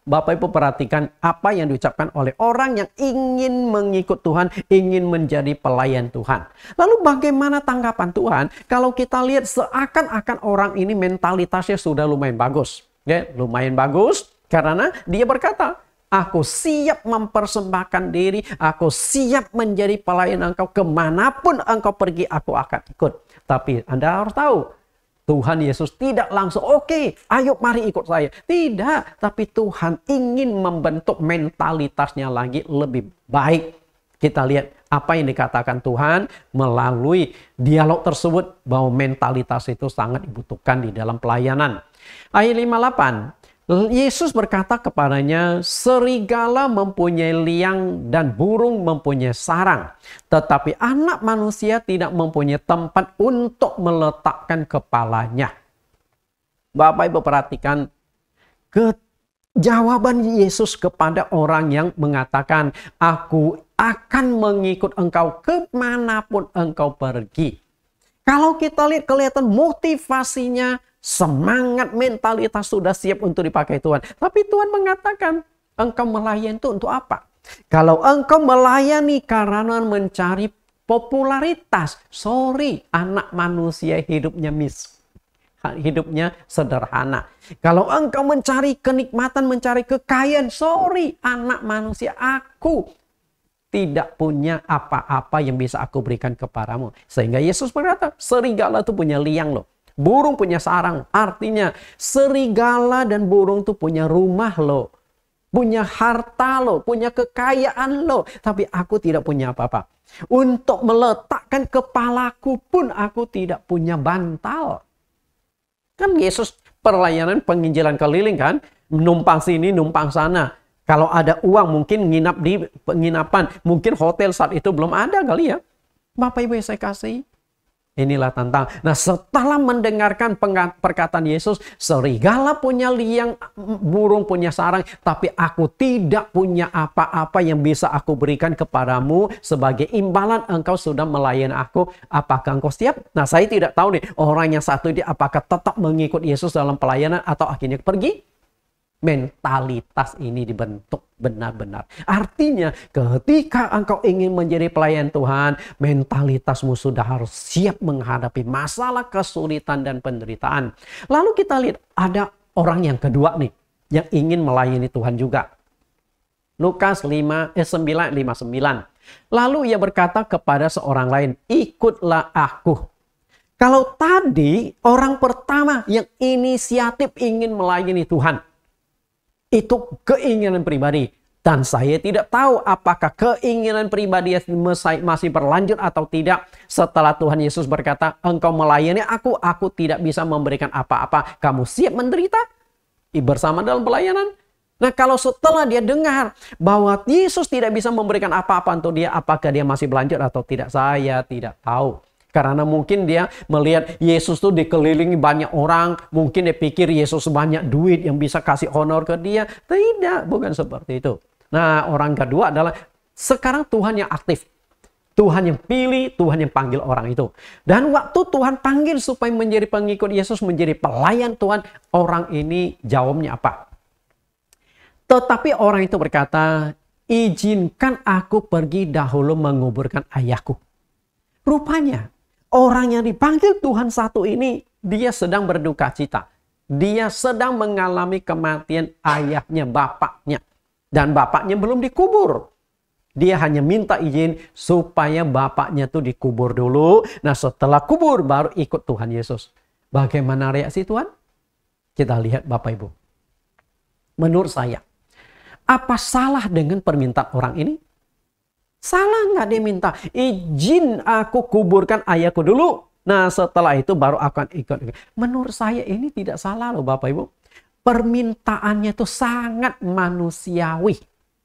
Bapak Ibu perhatikan apa yang diucapkan oleh orang yang ingin mengikut Tuhan, ingin menjadi pelayan Tuhan. Lalu bagaimana tanggapan Tuhan kalau kita lihat seakan-akan orang ini mentalitasnya sudah lumayan bagus. Lumayan bagus karena dia berkata, "Aku siap mempersembahkan diri, aku siap menjadi pelayan engkau, kemanapun engkau pergi aku akan ikut." Tapi Anda harus tahu, Tuhan Yesus tidak langsung, "Oke, ayo mari ikut saya." Tidak, tapi Tuhan ingin membentuk mentalitasnya lagi lebih baik. Kita lihat apa yang dikatakan Tuhan melalui dialog tersebut bahwa mentalitas itu sangat dibutuhkan di dalam pelayanan. Ayat 58. Yesus berkata kepadanya, "Serigala mempunyai liang dan burung mempunyai sarang. Tetapi anak manusia tidak mempunyai tempat untuk meletakkan kepalanya." Bapak Ibu perhatikan jawaban Yesus kepada orang yang mengatakan, "Aku akan mengikut engkau kemanapun engkau pergi." Kalau kita lihat kelihatan motivasinya, semangat, mentalitas sudah siap untuk dipakai Tuhan. Tapi Tuhan mengatakan, engkau melayani itu untuk apa? Kalau engkau melayani karena mencari popularitas, sorry, anak manusia hidupnya hidupnya sederhana. Kalau engkau mencari kenikmatan, mencari kekayaan, sorry, anak manusia, aku tidak punya apa-apa yang bisa aku berikan kepadamu. Sehingga Yesus berkata, serigala itu punya liang loh. Burung punya sarang. Artinya serigala dan burung tuh punya rumah loh. Punya harta loh. Punya kekayaan loh. Tapi aku tidak punya apa-apa. Untuk meletakkan kepalaku pun aku tidak punya bantal. Kan Yesus pelayanan penginjilan keliling kan. Numpang sini, numpang sana. Kalau ada uang mungkin nginap di penginapan. Mungkin hotel saat itu belum ada kali ya. Bapak Ibu yang saya kasih. Inilah tantang. Nah, setelah mendengarkan perkataan Yesus, serigala punya liang, burung punya sarang, tapi aku tidak punya apa-apa yang bisa aku berikan kepadamu sebagai imbalan engkau sudah melayani aku. Apakah engkau siap? Nah, saya tidak tahu nih, orang yang satu ini apakah tetap mengikut Yesus dalam pelayanan atau akhirnya pergi? Mentalitas ini dibentuk benar-benar. Artinya ketika engkau ingin menjadi pelayan Tuhan, mentalitasmu sudah harus siap menghadapi masalah, kesulitan, dan penderitaan. Lalu kita lihat ada orang yang kedua nih, yang ingin melayani Tuhan juga. Lukas 9:59. Lalu ia berkata kepada seorang lain, "Ikutlah aku." Kalau tadi orang pertama yang inisiatif ingin melayani Tuhan, itu keinginan pribadi. Dan saya tidak tahu apakah keinginan pribadi masih berlanjut atau tidak. Setelah Tuhan Yesus berkata, engkau melayani aku tidak bisa memberikan apa-apa. Kamu siap menderita bersama dalam pelayanan? Nah, kalau setelah dia dengar bahwa Yesus tidak bisa memberikan apa-apa untuk dia, apakah dia masih berlanjut atau tidak? Saya tidak tahu. Karena mungkin dia melihat Yesus tuh dikelilingi banyak orang. Mungkin dia pikir Yesus banyak duit yang bisa kasih honor ke dia. Tidak, bukan seperti itu. Nah, orang kedua adalah sekarang Tuhan yang aktif. Tuhan yang pilih, Tuhan yang panggil orang itu. Dan waktu Tuhan panggil supaya menjadi pengikut Yesus, menjadi pelayan Tuhan, orang ini jawabnya apa? Tetapi orang itu berkata, izinkan aku pergi dahulu menguburkan ayahku. Rupanya, orang yang dipanggil Tuhan satu ini, dia sedang berduka cita. Dia sedang mengalami kematian ayahnya, bapaknya. Dan bapaknya belum dikubur. Dia hanya minta izin supaya bapaknya tuh dikubur dulu. Nah, setelah kubur baru ikut Tuhan Yesus. Bagaimana reaksi Tuhan? Kita lihat Bapak Ibu. Menurut saya, apa salah dengan permintaan orang ini? Salah nggak dia minta? Izin aku kuburkan ayahku dulu. Nah, setelah itu baru akan ikut. Menurut saya ini tidak salah loh Bapak Ibu. Permintaannya itu sangat manusiawi.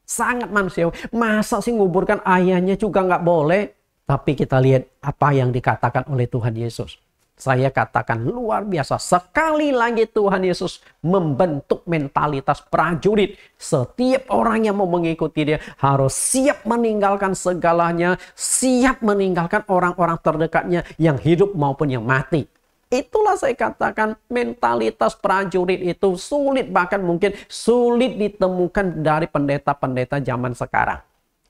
Sangat manusiawi. Masa sih nguburkan ayahnya juga nggak boleh? Tapi kita lihat apa yang dikatakan oleh Tuhan Yesus. Saya katakan luar biasa. Sekali lagi Tuhan Yesus membentuk mentalitas prajurit. Setiap orang yang mau mengikuti dia harus siap meninggalkan segalanya. Siap meninggalkan orang-orang terdekatnya yang hidup maupun yang mati. Itulah saya katakan mentalitas prajurit itu sulit, bahkan mungkin sulit ditemukan dari pendeta-pendeta zaman sekarang.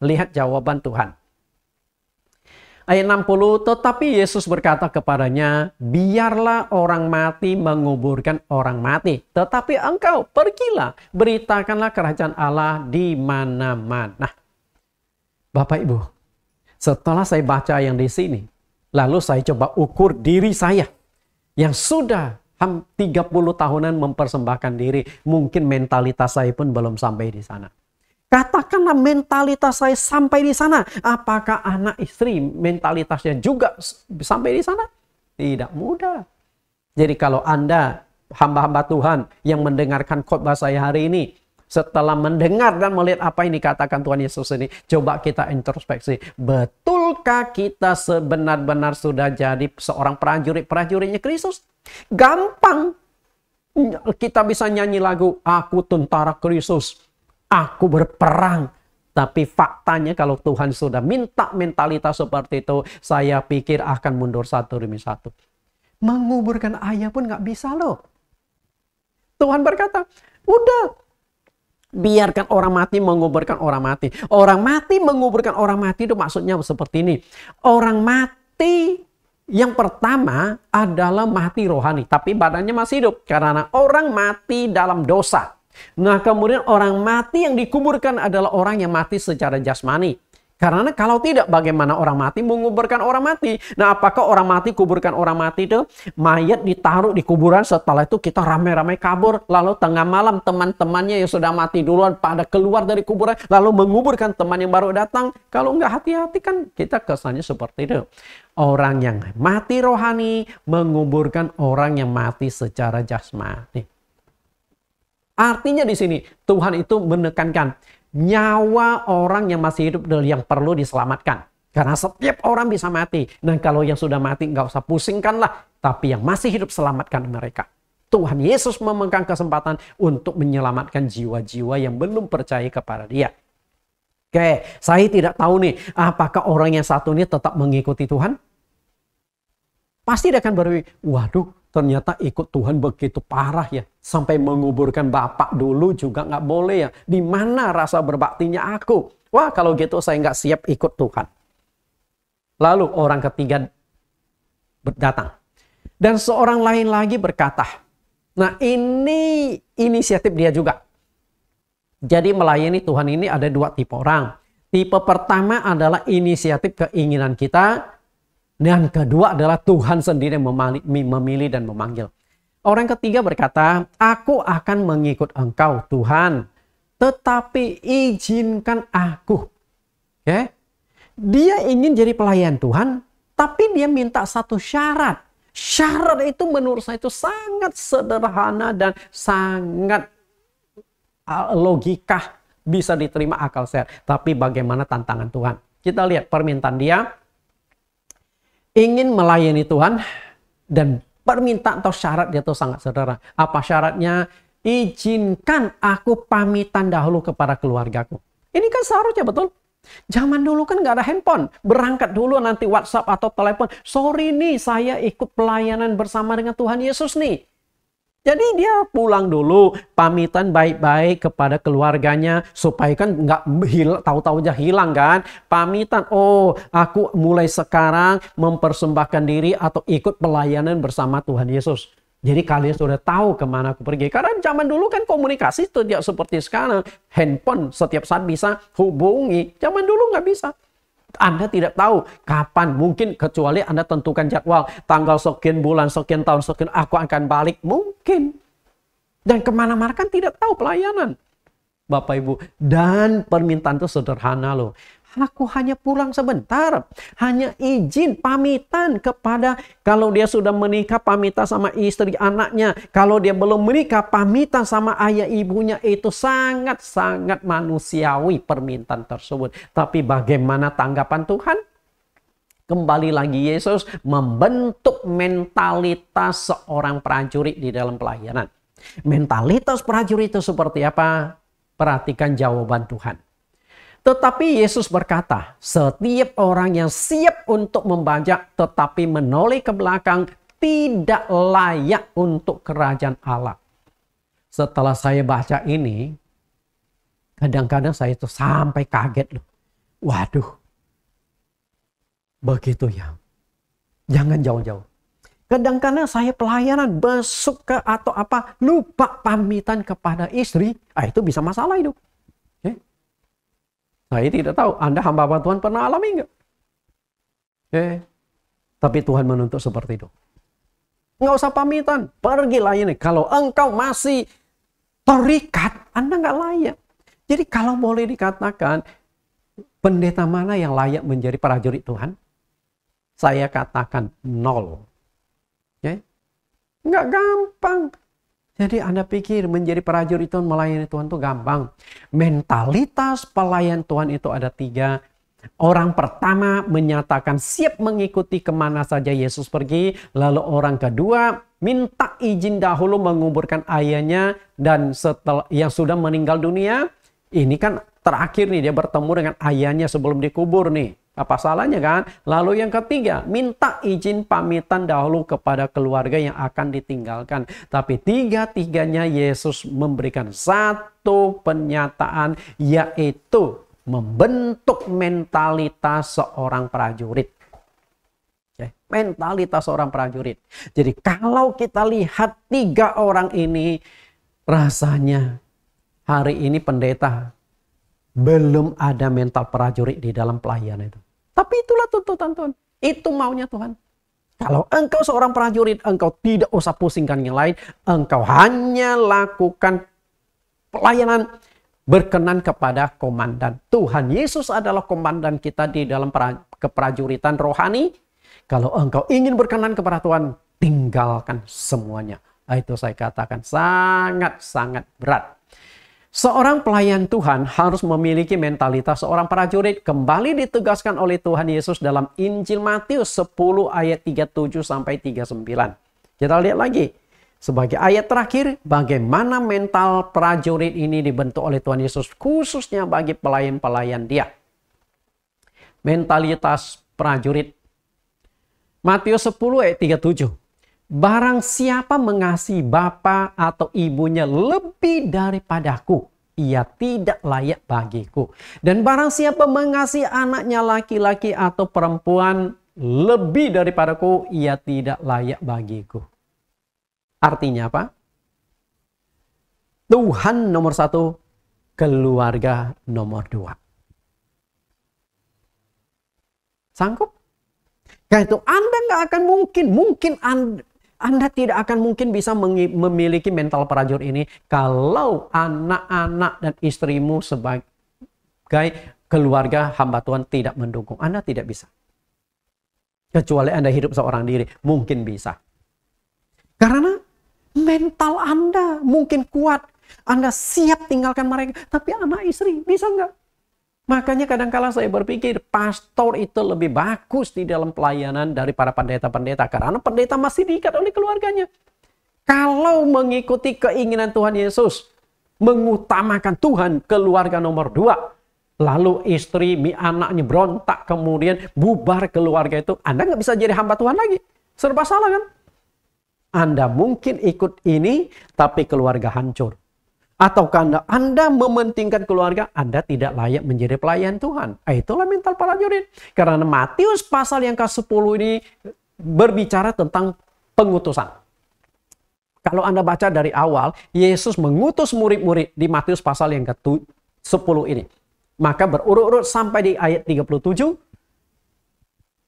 Lihat jawaban Tuhan. Ayat 60, tetapi Yesus berkata kepadanya, biarlah orang mati menguburkan orang mati. Tetapi engkau pergilah, beritakanlah kerajaan Allah di mana-mana. Bapak Ibu, setelah saya baca yang di sini, lalu saya coba ukur diri saya. Yang sudah 30 tahunan mempersembahkan diri. Mungkin mentalitas saya pun belum sampai di sana. Katakanlah mentalitas saya sampai di sana. Apakah anak istri mentalitasnya juga sampai di sana? Tidak mudah. Jadi kalau Anda hamba-hamba Tuhan yang mendengarkan khotbah saya hari ini, setelah mendengar dan melihat apa yang dikatakan Tuhan Yesus ini, coba kita introspeksi. Betulkah kita sebenar-benar sudah jadi seorang prajuritnya Kristus? Gampang. Kita bisa nyanyi lagu, aku tentara Kristus, aku berperang. Tapi faktanya kalau Tuhan sudah minta mentalitas seperti itu, saya pikir akan mundur satu demi satu. Menguburkan ayah pun nggak bisa loh. Tuhan berkata, udah. Biarkan orang mati menguburkan orang mati. Orang mati menguburkan orang mati itu maksudnya seperti ini. Orang mati yang pertama adalah mati rohani. Tapi badannya masih hidup. Karena orang mati dalam dosa. Nah kemudian orang mati yang dikuburkan adalah orang yang mati secara jasmani. Karena kalau tidak, bagaimana orang mati menguburkan orang mati? Nah, apakah orang mati kuburkan orang mati itu? Mayat ditaruh di kuburan, setelah itu kita ramai-ramai kabur. Lalu tengah malam teman-temannya yang sudah mati duluan pada keluar dari kuburan, lalu menguburkan teman yang baru datang. Kalau nggak hati-hati kan kita kesannya seperti itu. Orang yang mati rohani menguburkan orang yang mati secara jasmani. Artinya di sini Tuhan itu menekankan nyawa orang yang masih hidup yang perlu diselamatkan. Karena setiap orang bisa mati. Nah kalau yang sudah mati nggak usah pusingkanlah. Tapi yang masih hidup selamatkan mereka. Tuhan Yesus memegang kesempatan untuk menyelamatkan jiwa-jiwa yang belum percaya kepada dia. Oke, saya tidak tahu nih. Apakah orang yang satu ini tetap mengikuti Tuhan? Pasti dia akan berpikir, waduh ternyata ikut Tuhan begitu parah ya. Sampai menguburkan bapak dulu juga nggak boleh ya. Di mana rasa berbaktinya aku? Wah kalau gitu saya nggak siap ikut Tuhan. Lalu orang ketiga datang. Dan seorang lain lagi berkata. Nah ini inisiatif dia juga. Jadi melayani Tuhan ini ada dua tipe orang. Tipe pertama adalah inisiatif keinginan kita. Dan kedua adalah Tuhan sendiri yang memilih dan memanggil. Orang ketiga berkata, aku akan mengikut engkau Tuhan. Tetapi izinkan aku. Oke? Dia ingin jadi pelayan Tuhan. Tapi dia minta satu syarat. Syarat itu menurut saya itu sangat sederhana dan sangat logika. Bisa diterima akal sehat. Tapi bagaimana tantangan Tuhan? Kita lihat permintaan dia. ingin melayani Tuhan dan permintaan atau syarat dia itu sangat sederhana. Apa syaratnya? Izinkan aku pamitan dahulu kepada keluargaku. Ini kan seharusnya betul. Zaman dulu kan nggak ada handphone. Berangkat dulu nanti WhatsApp atau telepon. Sorry nih, saya ikut pelayanan bersama dengan Tuhan Yesus nih. Jadi dia pulang dulu, pamitan baik-baik kepada keluarganya, supaya kan nggak tahu-tahu aja hilang kan. Pamitan, oh aku mulai sekarang mempersembahkan diri atau ikut pelayanan bersama Tuhan Yesus. Jadi kalian sudah tahu kemana aku pergi. Karena zaman dulu kan komunikasi tidak seperti sekarang. Handphone setiap saat bisa hubungi. Zaman dulu nggak bisa. Anda tidak tahu kapan, mungkin kecuali Anda tentukan jadwal, tanggal sekian bulan, sekian tahun, sekian aku akan balik, mungkin. Dan kemana-mana kan tidak tahu pelayanan. Bapak Ibu, dan permintaan itu sederhana loh. Aku hanya pulang sebentar, hanya izin pamitan kepada, kalau dia sudah menikah pamitan sama istri anaknya, kalau dia belum menikah pamitan sama ayah ibunya, itu sangat-sangat manusiawi permintaan tersebut. Tapi bagaimana tanggapan Tuhan? Kembali lagi Yesus membentuk mentalitas seorang prajurit di dalam pelayanan. Mentalitas prajurit itu seperti apa? Perhatikan jawaban Tuhan. Tetapi Yesus berkata, setiap orang yang siap untuk membajak tetapi menoleh ke belakang tidak layak untuk kerajaan Allah. Setelah saya baca ini, kadang-kadang saya itu sampai kaget loh. Waduh, begitu ya. Jangan jauh-jauh. Kadang-kadang saya pelayanan besuk ke atau apa, lupa pamitan kepada istri. Itu bisa masalah itu. Saya tidak tahu, Anda hamba Tuhan pernah alami enggak? Tapi Tuhan menuntut seperti itu. Nggak usah pamitan, pergi layani. Kalau engkau masih terikat, Anda nggak layak. Jadi kalau boleh dikatakan, pendeta mana yang layak menjadi prajurit Tuhan? Saya katakan 0. Nggak gampang. Jadi Anda pikir menjadi prajurit Tuhan, melayani Tuhan itu gampang. Mentalitas pelayan Tuhan itu ada 3. Orang pertama menyatakan siap mengikuti kemana saja Yesus pergi. Lalu orang kedua minta izin dahulu menguburkan ayahnya. Dan setelah yang sudah meninggal dunia, ini kan terakhir nih dia bertemu dengan ayahnya sebelum dikubur nih. Apa salahnya kan? Lalu yang ketiga, minta izin pamitan dahulu kepada keluarga yang akan ditinggalkan. Tapi tiga-tiganya Yesus memberikan satu pernyataan, yaitu membentuk mentalitas seorang prajurit. Mentalitas seorang prajurit. Jadi kalau kita lihat 3 orang ini, rasanya hari ini pendeta belum ada mental prajurit di dalam pelayanan itu. Tapi itulah tuntutan Tuhan. Itu maunya Tuhan. Kalau engkau seorang prajurit, engkau tidak usah pusingkan yang lain. Engkau hanya lakukan pelayanan berkenan kepada komandan. Tuhan Yesus adalah komandan kita di dalam keprajuritan rohani. Kalau engkau ingin berkenan kepada Tuhan, tinggalkan semuanya. Itu saya katakan sangat-sangat berat. Seorang pelayan Tuhan harus memiliki mentalitas seorang prajurit. Kembali ditegaskan oleh Tuhan Yesus dalam Injil Matius 10 ayat 37 sampai 39. Kita lihat lagi. Sebagai ayat terakhir, bagaimana mental prajurit ini dibentuk oleh Tuhan Yesus khususnya bagi pelayan-pelayan Dia. Mentalitas prajurit. Matius 10 ayat 37. Barang siapa mengasihi bapa atau ibunya lebih daripadaku, ia tidak layak bagiku. Dan barang siapa mengasihi anaknya laki-laki atau perempuan lebih daripadaku, ia tidak layak bagiku. Artinya apa? Tuhan nomor 1, keluarga nomor 2. Sanggup? Karena itu Anda nggak akan mungkin Anda tidak akan mungkin bisa memiliki mental prajurit ini kalau anak-anak dan istrimu sebagai keluarga hamba Tuhan tidak mendukung. Anda tidak bisa. Kecuali Anda hidup seorang diri, mungkin bisa. Karena mental Anda mungkin kuat. Anda siap tinggalkan mereka, tapi anak istri bisa nggak? Makanya kadang-kala saya berpikir pastor itu lebih bagus di dalam pelayanan daripada pendeta-pendeta. Karena pendeta masih diikat oleh keluarganya. Kalau mengikuti keinginan Tuhan Yesus, mengutamakan Tuhan, keluarga nomor 2. Lalu istri, anaknya berontak, kemudian bubar keluarga itu. Anda nggak bisa jadi hamba Tuhan lagi. Serba salah kan? Anda mungkin ikut ini, tapi keluarga hancur. Atau karena Anda mementingkan keluarga, Anda tidak layak menjadi pelayan Tuhan. Itulah mental prajurit. Karena Matius pasal yang ke-10 ini berbicara tentang pengutusan. Kalau Anda baca dari awal, Yesus mengutus murid-murid di Matius pasal yang ke-10 ini. Maka berurut-urut sampai di ayat 37.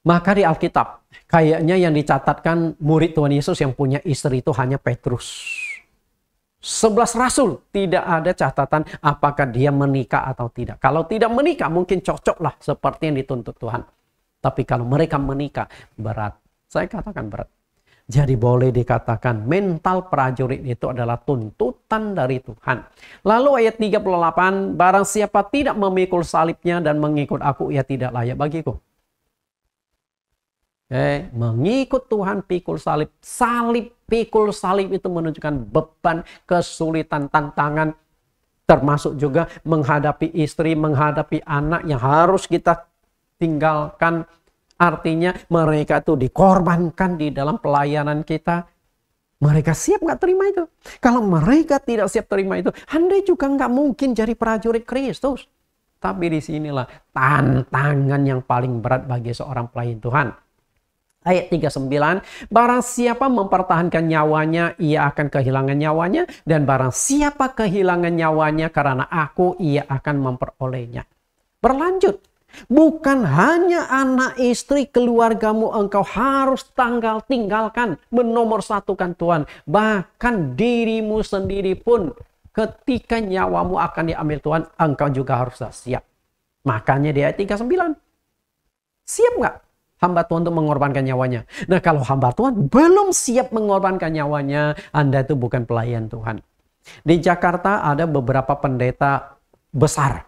Maka di Alkitab, kayaknya yang dicatatkan murid Tuhan Yesus yang punya istri itu hanya Petrus. 11 rasul, tidak ada catatan apakah dia menikah atau tidak. Kalau tidak menikah mungkin cocoklah seperti yang dituntut Tuhan. Tapi kalau mereka menikah, berat. Saya katakan berat. Jadi boleh dikatakan mental prajurit itu adalah tuntutan dari Tuhan. Lalu ayat 38, barang siapa tidak memikul salibnya dan mengikut aku, ia tidak layak bagiku. Mengikut Tuhan pikul salib. Pikul salib itu menunjukkan beban, kesulitan, tantangan. Termasuk juga menghadapi istri, menghadapi anak yang harus kita tinggalkan. Artinya mereka itu dikorbankan di dalam pelayanan kita. Mereka siap nggak terima itu? Kalau mereka tidak siap terima itu, Anda juga nggak mungkin jadi prajurit Kristus. Tapi disinilah tantangan yang paling berat bagi seorang pelayan Tuhan. Ayat 39, barang siapa mempertahankan nyawanya, ia akan kehilangan nyawanya. Dan barang siapa kehilangan nyawanya karena aku, ia akan memperolehnya. Berlanjut, bukan hanya anak istri keluargamu engkau harus tinggalkan, menomorsatukan Tuhan. Bahkan dirimu sendiri pun ketika nyawamu akan diambil Tuhan, engkau juga harus siap. Makanya di ayat 39, siap nggak hamba Tuhan untuk mengorbankan nyawanya? Nah, kalau hamba Tuhan belum siap mengorbankan nyawanya, Anda itu bukan pelayan Tuhan. Di Jakarta ada beberapa pendeta besar.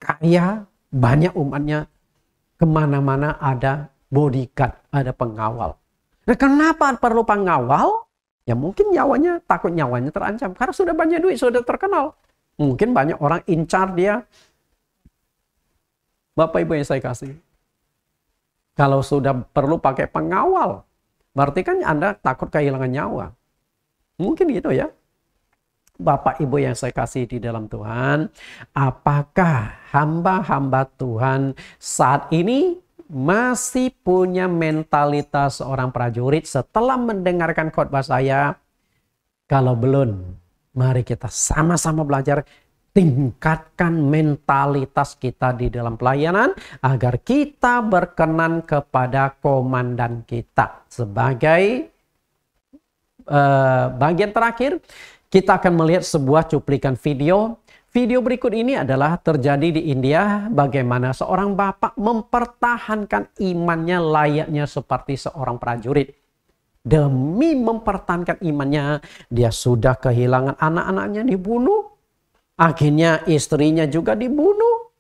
Kaya, banyak umatnya. Kemana-mana ada bodyguard, ada pengawal. Nah, kenapa perlu pengawal? Ya mungkin takut nyawanya terancam. Karena sudah banyak duit, sudah terkenal. Mungkin banyak orang incar dia. Bapak Ibu yang saya kasih, kalau sudah perlu pakai pengawal, berarti kan Anda takut kehilangan nyawa. Mungkin gitu ya. Bapak Ibu yang saya kasih di dalam Tuhan, apakah hamba-hamba Tuhan saat ini masih punya mentalitas seorang prajurit setelah mendengarkan khotbah saya? Kalau belum, mari kita sama-sama belajar. Tingkatkan mentalitas kita di dalam pelayanan agar kita berkenan kepada komandan kita. Sebagai bagian terakhir, kita akan melihat sebuah cuplikan video. Video berikut ini adalah terjadi di India, bagaimana seorang bapak mempertahankan imannya layaknya seperti seorang prajurit. Demi mempertahankan imannya, dia sudah kehilangan anak-anaknya dibunuh. Akhirnya istrinya juga dibunuh.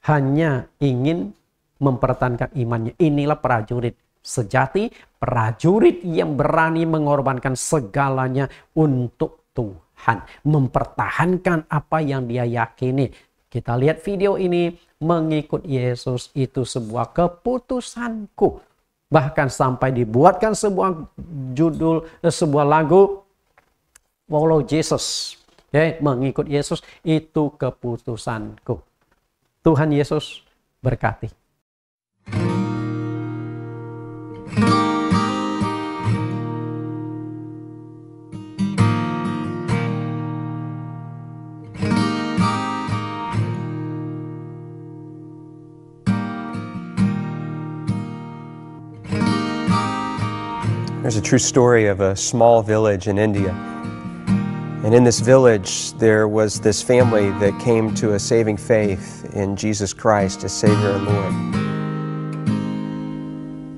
Hanya ingin mempertahankan imannya. Inilah prajurit sejati, prajurit yang berani mengorbankan segalanya untuk Tuhan. Mempertahankan apa yang dia yakini. Kita lihat video ini, mengikut Yesus itu sebuah keputusanku. Bahkan sampai dibuatkan sebuah judul, sebuah lagu, Follow Jesus. Mengikut Yesus itu keputusanku. Tuhan Yesus berkati. There's a true story of a small village in India. And in this village, there was this family that came to a saving faith in Jesus Christ as Savior and Lord.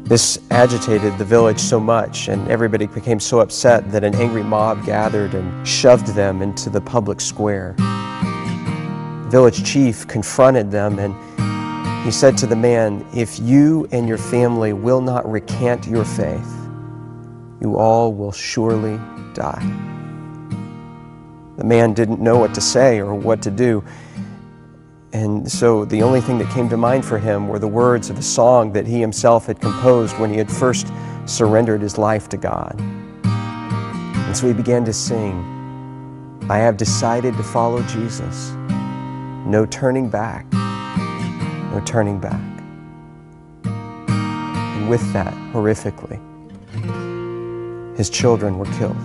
This agitated the village so much, and everybody became so upset that an angry mob gathered and shoved them into the public square. village chief confronted them, and he said to the man, "If you and your family will not recant your faith, you all will surely die." The man didn't know what to say or what to do, and so the only thing that came to mind for him were the words of a song that he himself had composed when he had first surrendered his life to God. And so he began to sing, "I have decided to follow Jesus. No turning back, no turning back." And with that, horrifically, his children were killed.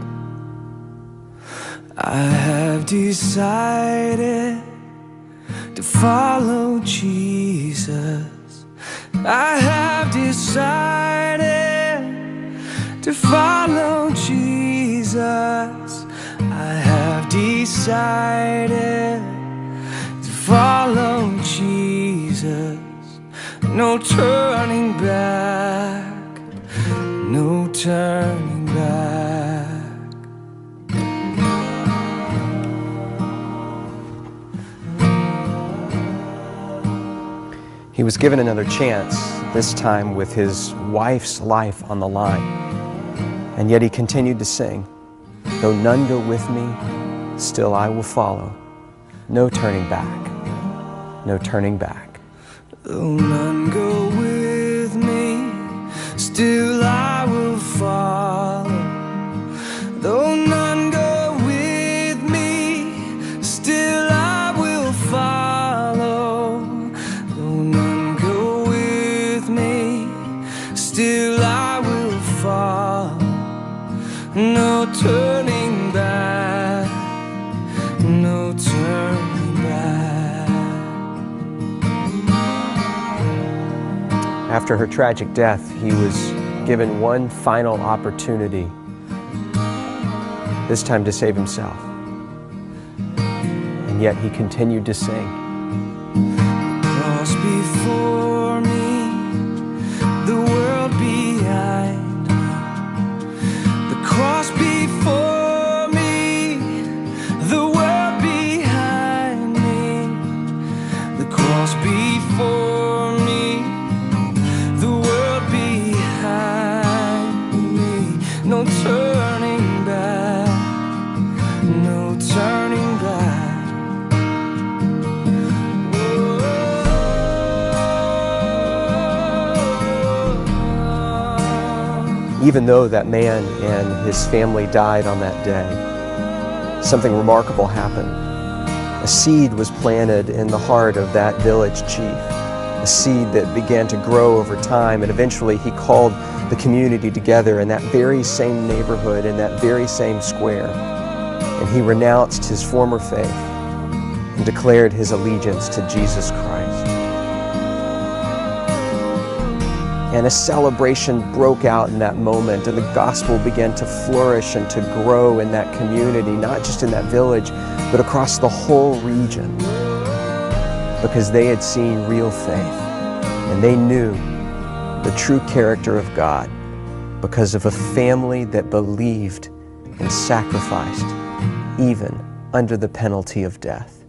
I have decided to follow Jesus. I have decided to follow Jesus. I have decided to follow Jesus. No turning back, no turning back. He was given another chance, this time with his wife's life on the line. And yet he continued to sing, "Though none go with me, still I will follow. No turning back, no turning back." Though none go with me, still I will follow. Though none go with me, still I will follow. Though none go with me, still I will follow. No turning back, no turning back. After her tragic death, he was given one final opportunity, this time to save himself. And yet he continued to sing. Cross before me, the world behind me. The cross before me, the world behind me. The cross before me, the world behind me. No turning back, no turning back. Even though that man and his family died on that day, something remarkable happened. A seed was planted in the heart of that village chief, a seed that began to grow over time, and eventually he called the community together in that very same neighborhood, in that very same square, and he renounced his former faith and declared his allegiance to Jesus Christ. And a celebration broke out in that moment, and the gospel began to flourish and to grow in that community, not just in that village, but across the whole region, because they had seen real faith, and they knew the true character of God because of a family that believed and sacrificed, even under the penalty of death.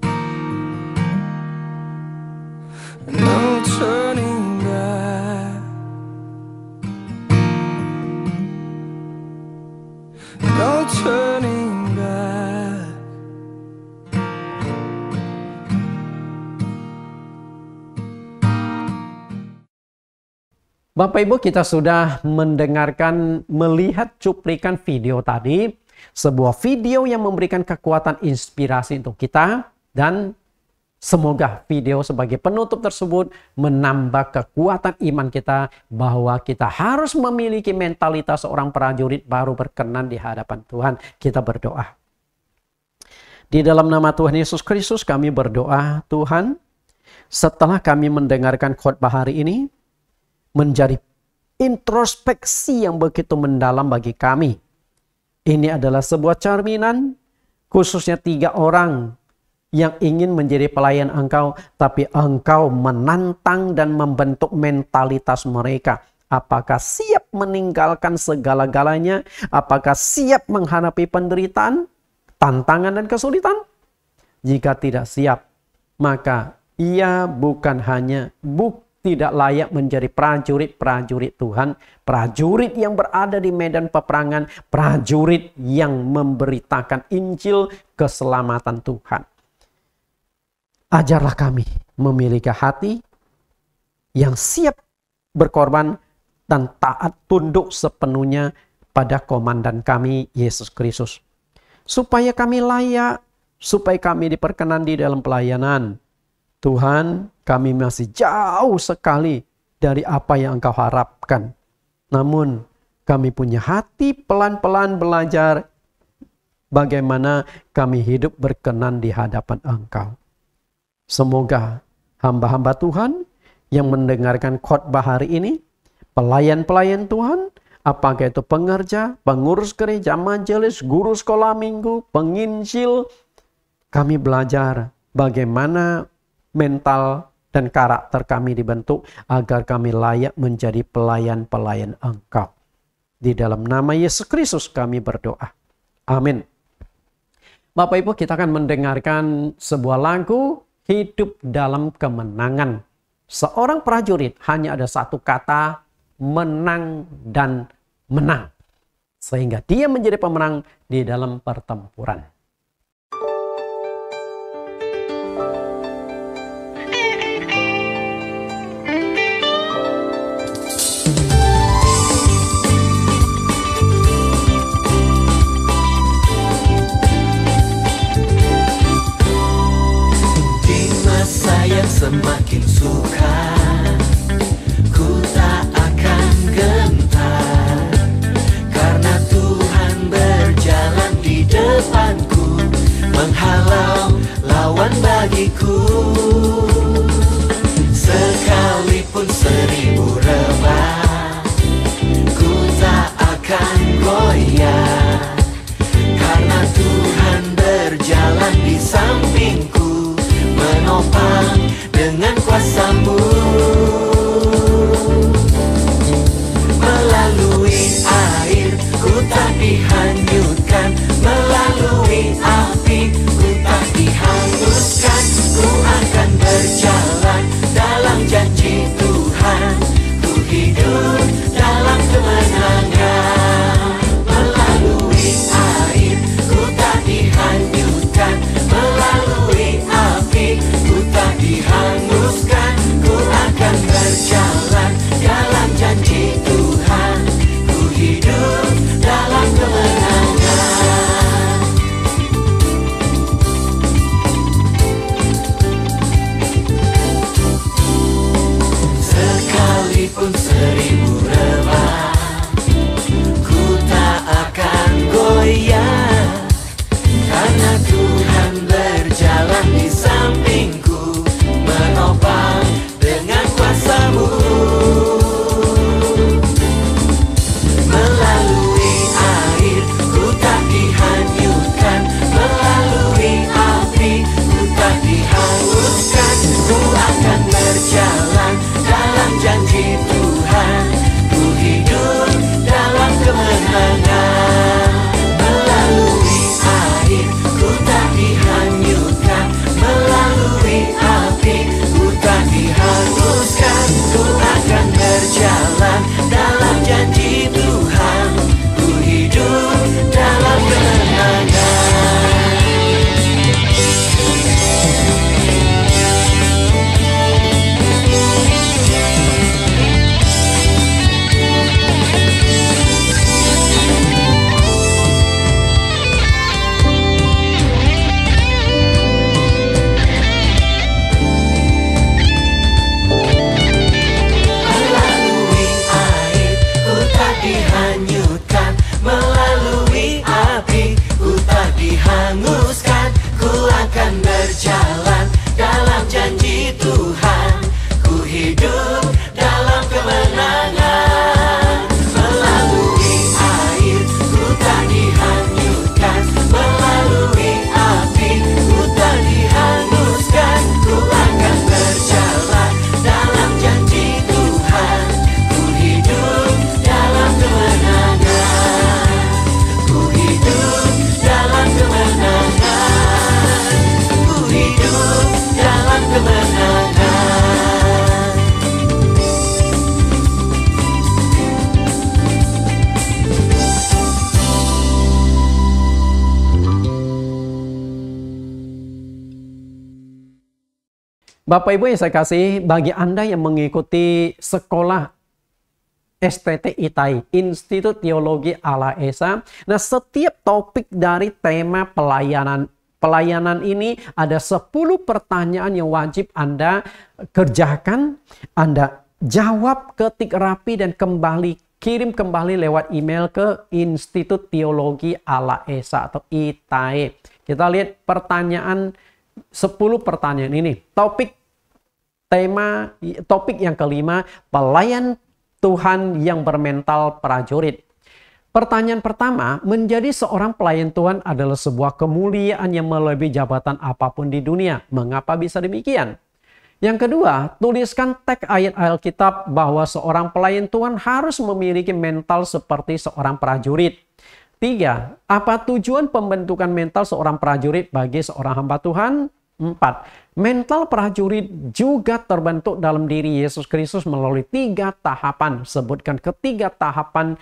No turning back, no turning back. Bapak Ibu, kita sudah melihat cuplikan video tadi. Sebuah video yang memberikan kekuatan inspirasi untuk kita. Dan semoga video sebagai penutup tersebut menambah kekuatan iman kita. Bahwa kita harus memiliki mentalitas seorang prajurit baru berkenan di hadapan Tuhan. Kita berdoa. Di dalam nama Tuhan Yesus Kristus kami berdoa, Tuhan. Setelah kami mendengarkan khotbah hari ini, menjadi introspeksi yang begitu mendalam bagi kami. Ini adalah sebuah cerminan, khususnya 3 orang yang ingin menjadi pelayan Engkau, tapi Engkau menantang dan membentuk mentalitas mereka. Apakah siap meninggalkan segala-galanya? Apakah siap menghadapi penderitaan, tantangan dan kesulitan? Jika tidak siap, maka ia bukan hanya tidak layak menjadi prajurit-prajurit Tuhan, prajurit yang berada di medan peperangan, prajurit yang memberitakan Injil keselamatan Tuhan. Ajarlah kami memiliki hati yang siap berkorban dan taat tunduk sepenuhnya pada komandan kami, Yesus Kristus. Supaya kami layak, supaya kami diperkenan di dalam pelayanan. Tuhan, kami masih jauh sekali dari apa yang Engkau harapkan. Namun, kami punya hati pelan-pelan belajar bagaimana kami hidup berkenan di hadapan Engkau. Semoga hamba-hamba Tuhan yang mendengarkan khotbah hari ini, pelayan-pelayan Tuhan, apakah itu pengerja, pengurus gereja, majelis, guru sekolah minggu, penginjil, kami belajar bagaimana mental dan karakter kami dibentuk agar kami layak menjadi pelayan-pelayan Engkau. Di dalam nama Yesus Kristus kami berdoa. Amin. Bapak Ibu, kita akan mendengarkan sebuah lagu Hidup dalam Kemenangan. Seorang prajurit hanya ada satu kata, menang dan menang. Sehingga dia menjadi pemenang di dalam pertempuran. Semakin sukar, ku tak akan gentar, karena Tuhan berjalan di depanku, menghalau lawan bagiku. Sekalipun 1000 rebah, ku tak akan goyah, karena Tuhan berjalan di sampingku, menopang dengan kuasa-Mu. Melalui air ku tak dihanyutkan, melalui api ku tak dihanguskan. Ku akan berjalan dalam janji Tuhan, ku hidup dalam kemenangan. Melalui air ku tak dihanyutkan, melalui api ku tak dihanguskan. Ku akan berjalan dalam janji Tuhan, ku hidup dalam kemenangan. Sekalipun 1000 rebah, ku tak akan goyah, karena Tuhan berjalan di sampingku, menopang dengan kuasa-Mu. Melalui air ku tak dihanyutkan, melalui api ku tak dihanguskan. Ku akan berjalan dalam janji Tuhan, ku hidup dalam kemenangan. Melalui air ku tak dihanyutkan, melalui api ku tak dihanguskan. Ku akan berjalan dalam janji Tuhan, ku hidup dalam kemenangan. Melalui air ku tak dihanyutkan, melalui api ku tak dihanguskan. Ku akan berjalan dalam janji Tuhan, ku hidup dalam kemenangan. Melalui air ku tak dihanyutkan, melalui api ku tak dihanguskan. Ku akan berjalan dalam janji Tuhan, ku hidup dalam kemenangan. Ku hidup dalam kemenangan. Ku hidup Bapak Ibu yang saya kasih, bagi Anda yang mengikuti sekolah STT ITAI, Institut Teologi Ala Esa. Nah, setiap topik dari tema pelayanan ini ada 10 pertanyaan yang wajib Anda kerjakan, Anda jawab, ketik rapi, dan kirim kembali lewat email ke Institut Teologi Ala Esa atau ITAI. Kita lihat 10 pertanyaan ini. Topik yang kelima, pelayan Tuhan yang bermental prajurit. Pertanyaan pertama, menjadi seorang pelayan Tuhan adalah sebuah kemuliaan yang melebihi jabatan apapun di dunia. Mengapa bisa demikian? Yang kedua, tuliskan teks ayat Alkitab bahwa seorang pelayan Tuhan harus memiliki mental seperti seorang prajurit. 3. Apa tujuan pembentukan mental seorang prajurit bagi seorang hamba Tuhan? 4. Mental prajurit juga terbentuk dalam diri Yesus Kristus melalui 3 tahapan. Sebutkan ketiga tahapan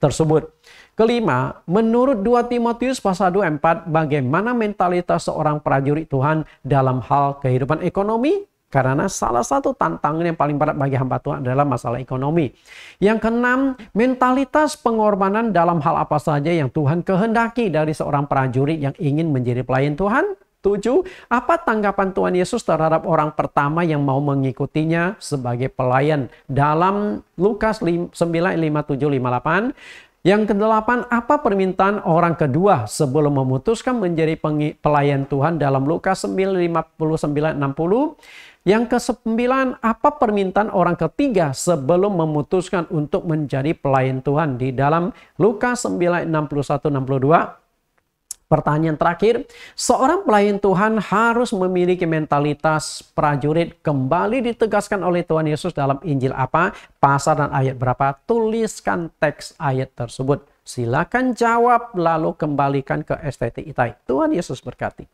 tersebut. Kelima, menurut 2 Timotius pasal 2:4, bagaimana mentalitas seorang prajurit Tuhan dalam hal kehidupan ekonomi? Karena salah satu tantangan yang paling berat bagi hamba Tuhan adalah masalah ekonomi. Yang keenam, mentalitas pengorbanan dalam hal apa saja yang Tuhan kehendaki dari seorang prajurit yang ingin menjadi pelayan Tuhan. 7. Apa tanggapan Tuhan Yesus terhadap orang pertama yang mau mengikutinya sebagai pelayan dalam Lukas 9:57-58. Yang kedelapan, apa permintaan orang kedua sebelum memutuskan menjadi pelayan Tuhan dalam Lukas 9:59-60. Yang ke-9, apa permintaan orang ketiga sebelum memutuskan untuk menjadi pelayan Tuhan di dalam Lukas 9:61-62. Pertanyaan terakhir, seorang pelayan Tuhan harus memiliki mentalitas prajurit. Kembali ditegaskan oleh Tuhan Yesus dalam Injil apa, pasal dan ayat berapa, tuliskan teks ayat tersebut. Silakan jawab lalu kembalikan ke STT ITAI. Tuhan Yesus berkati.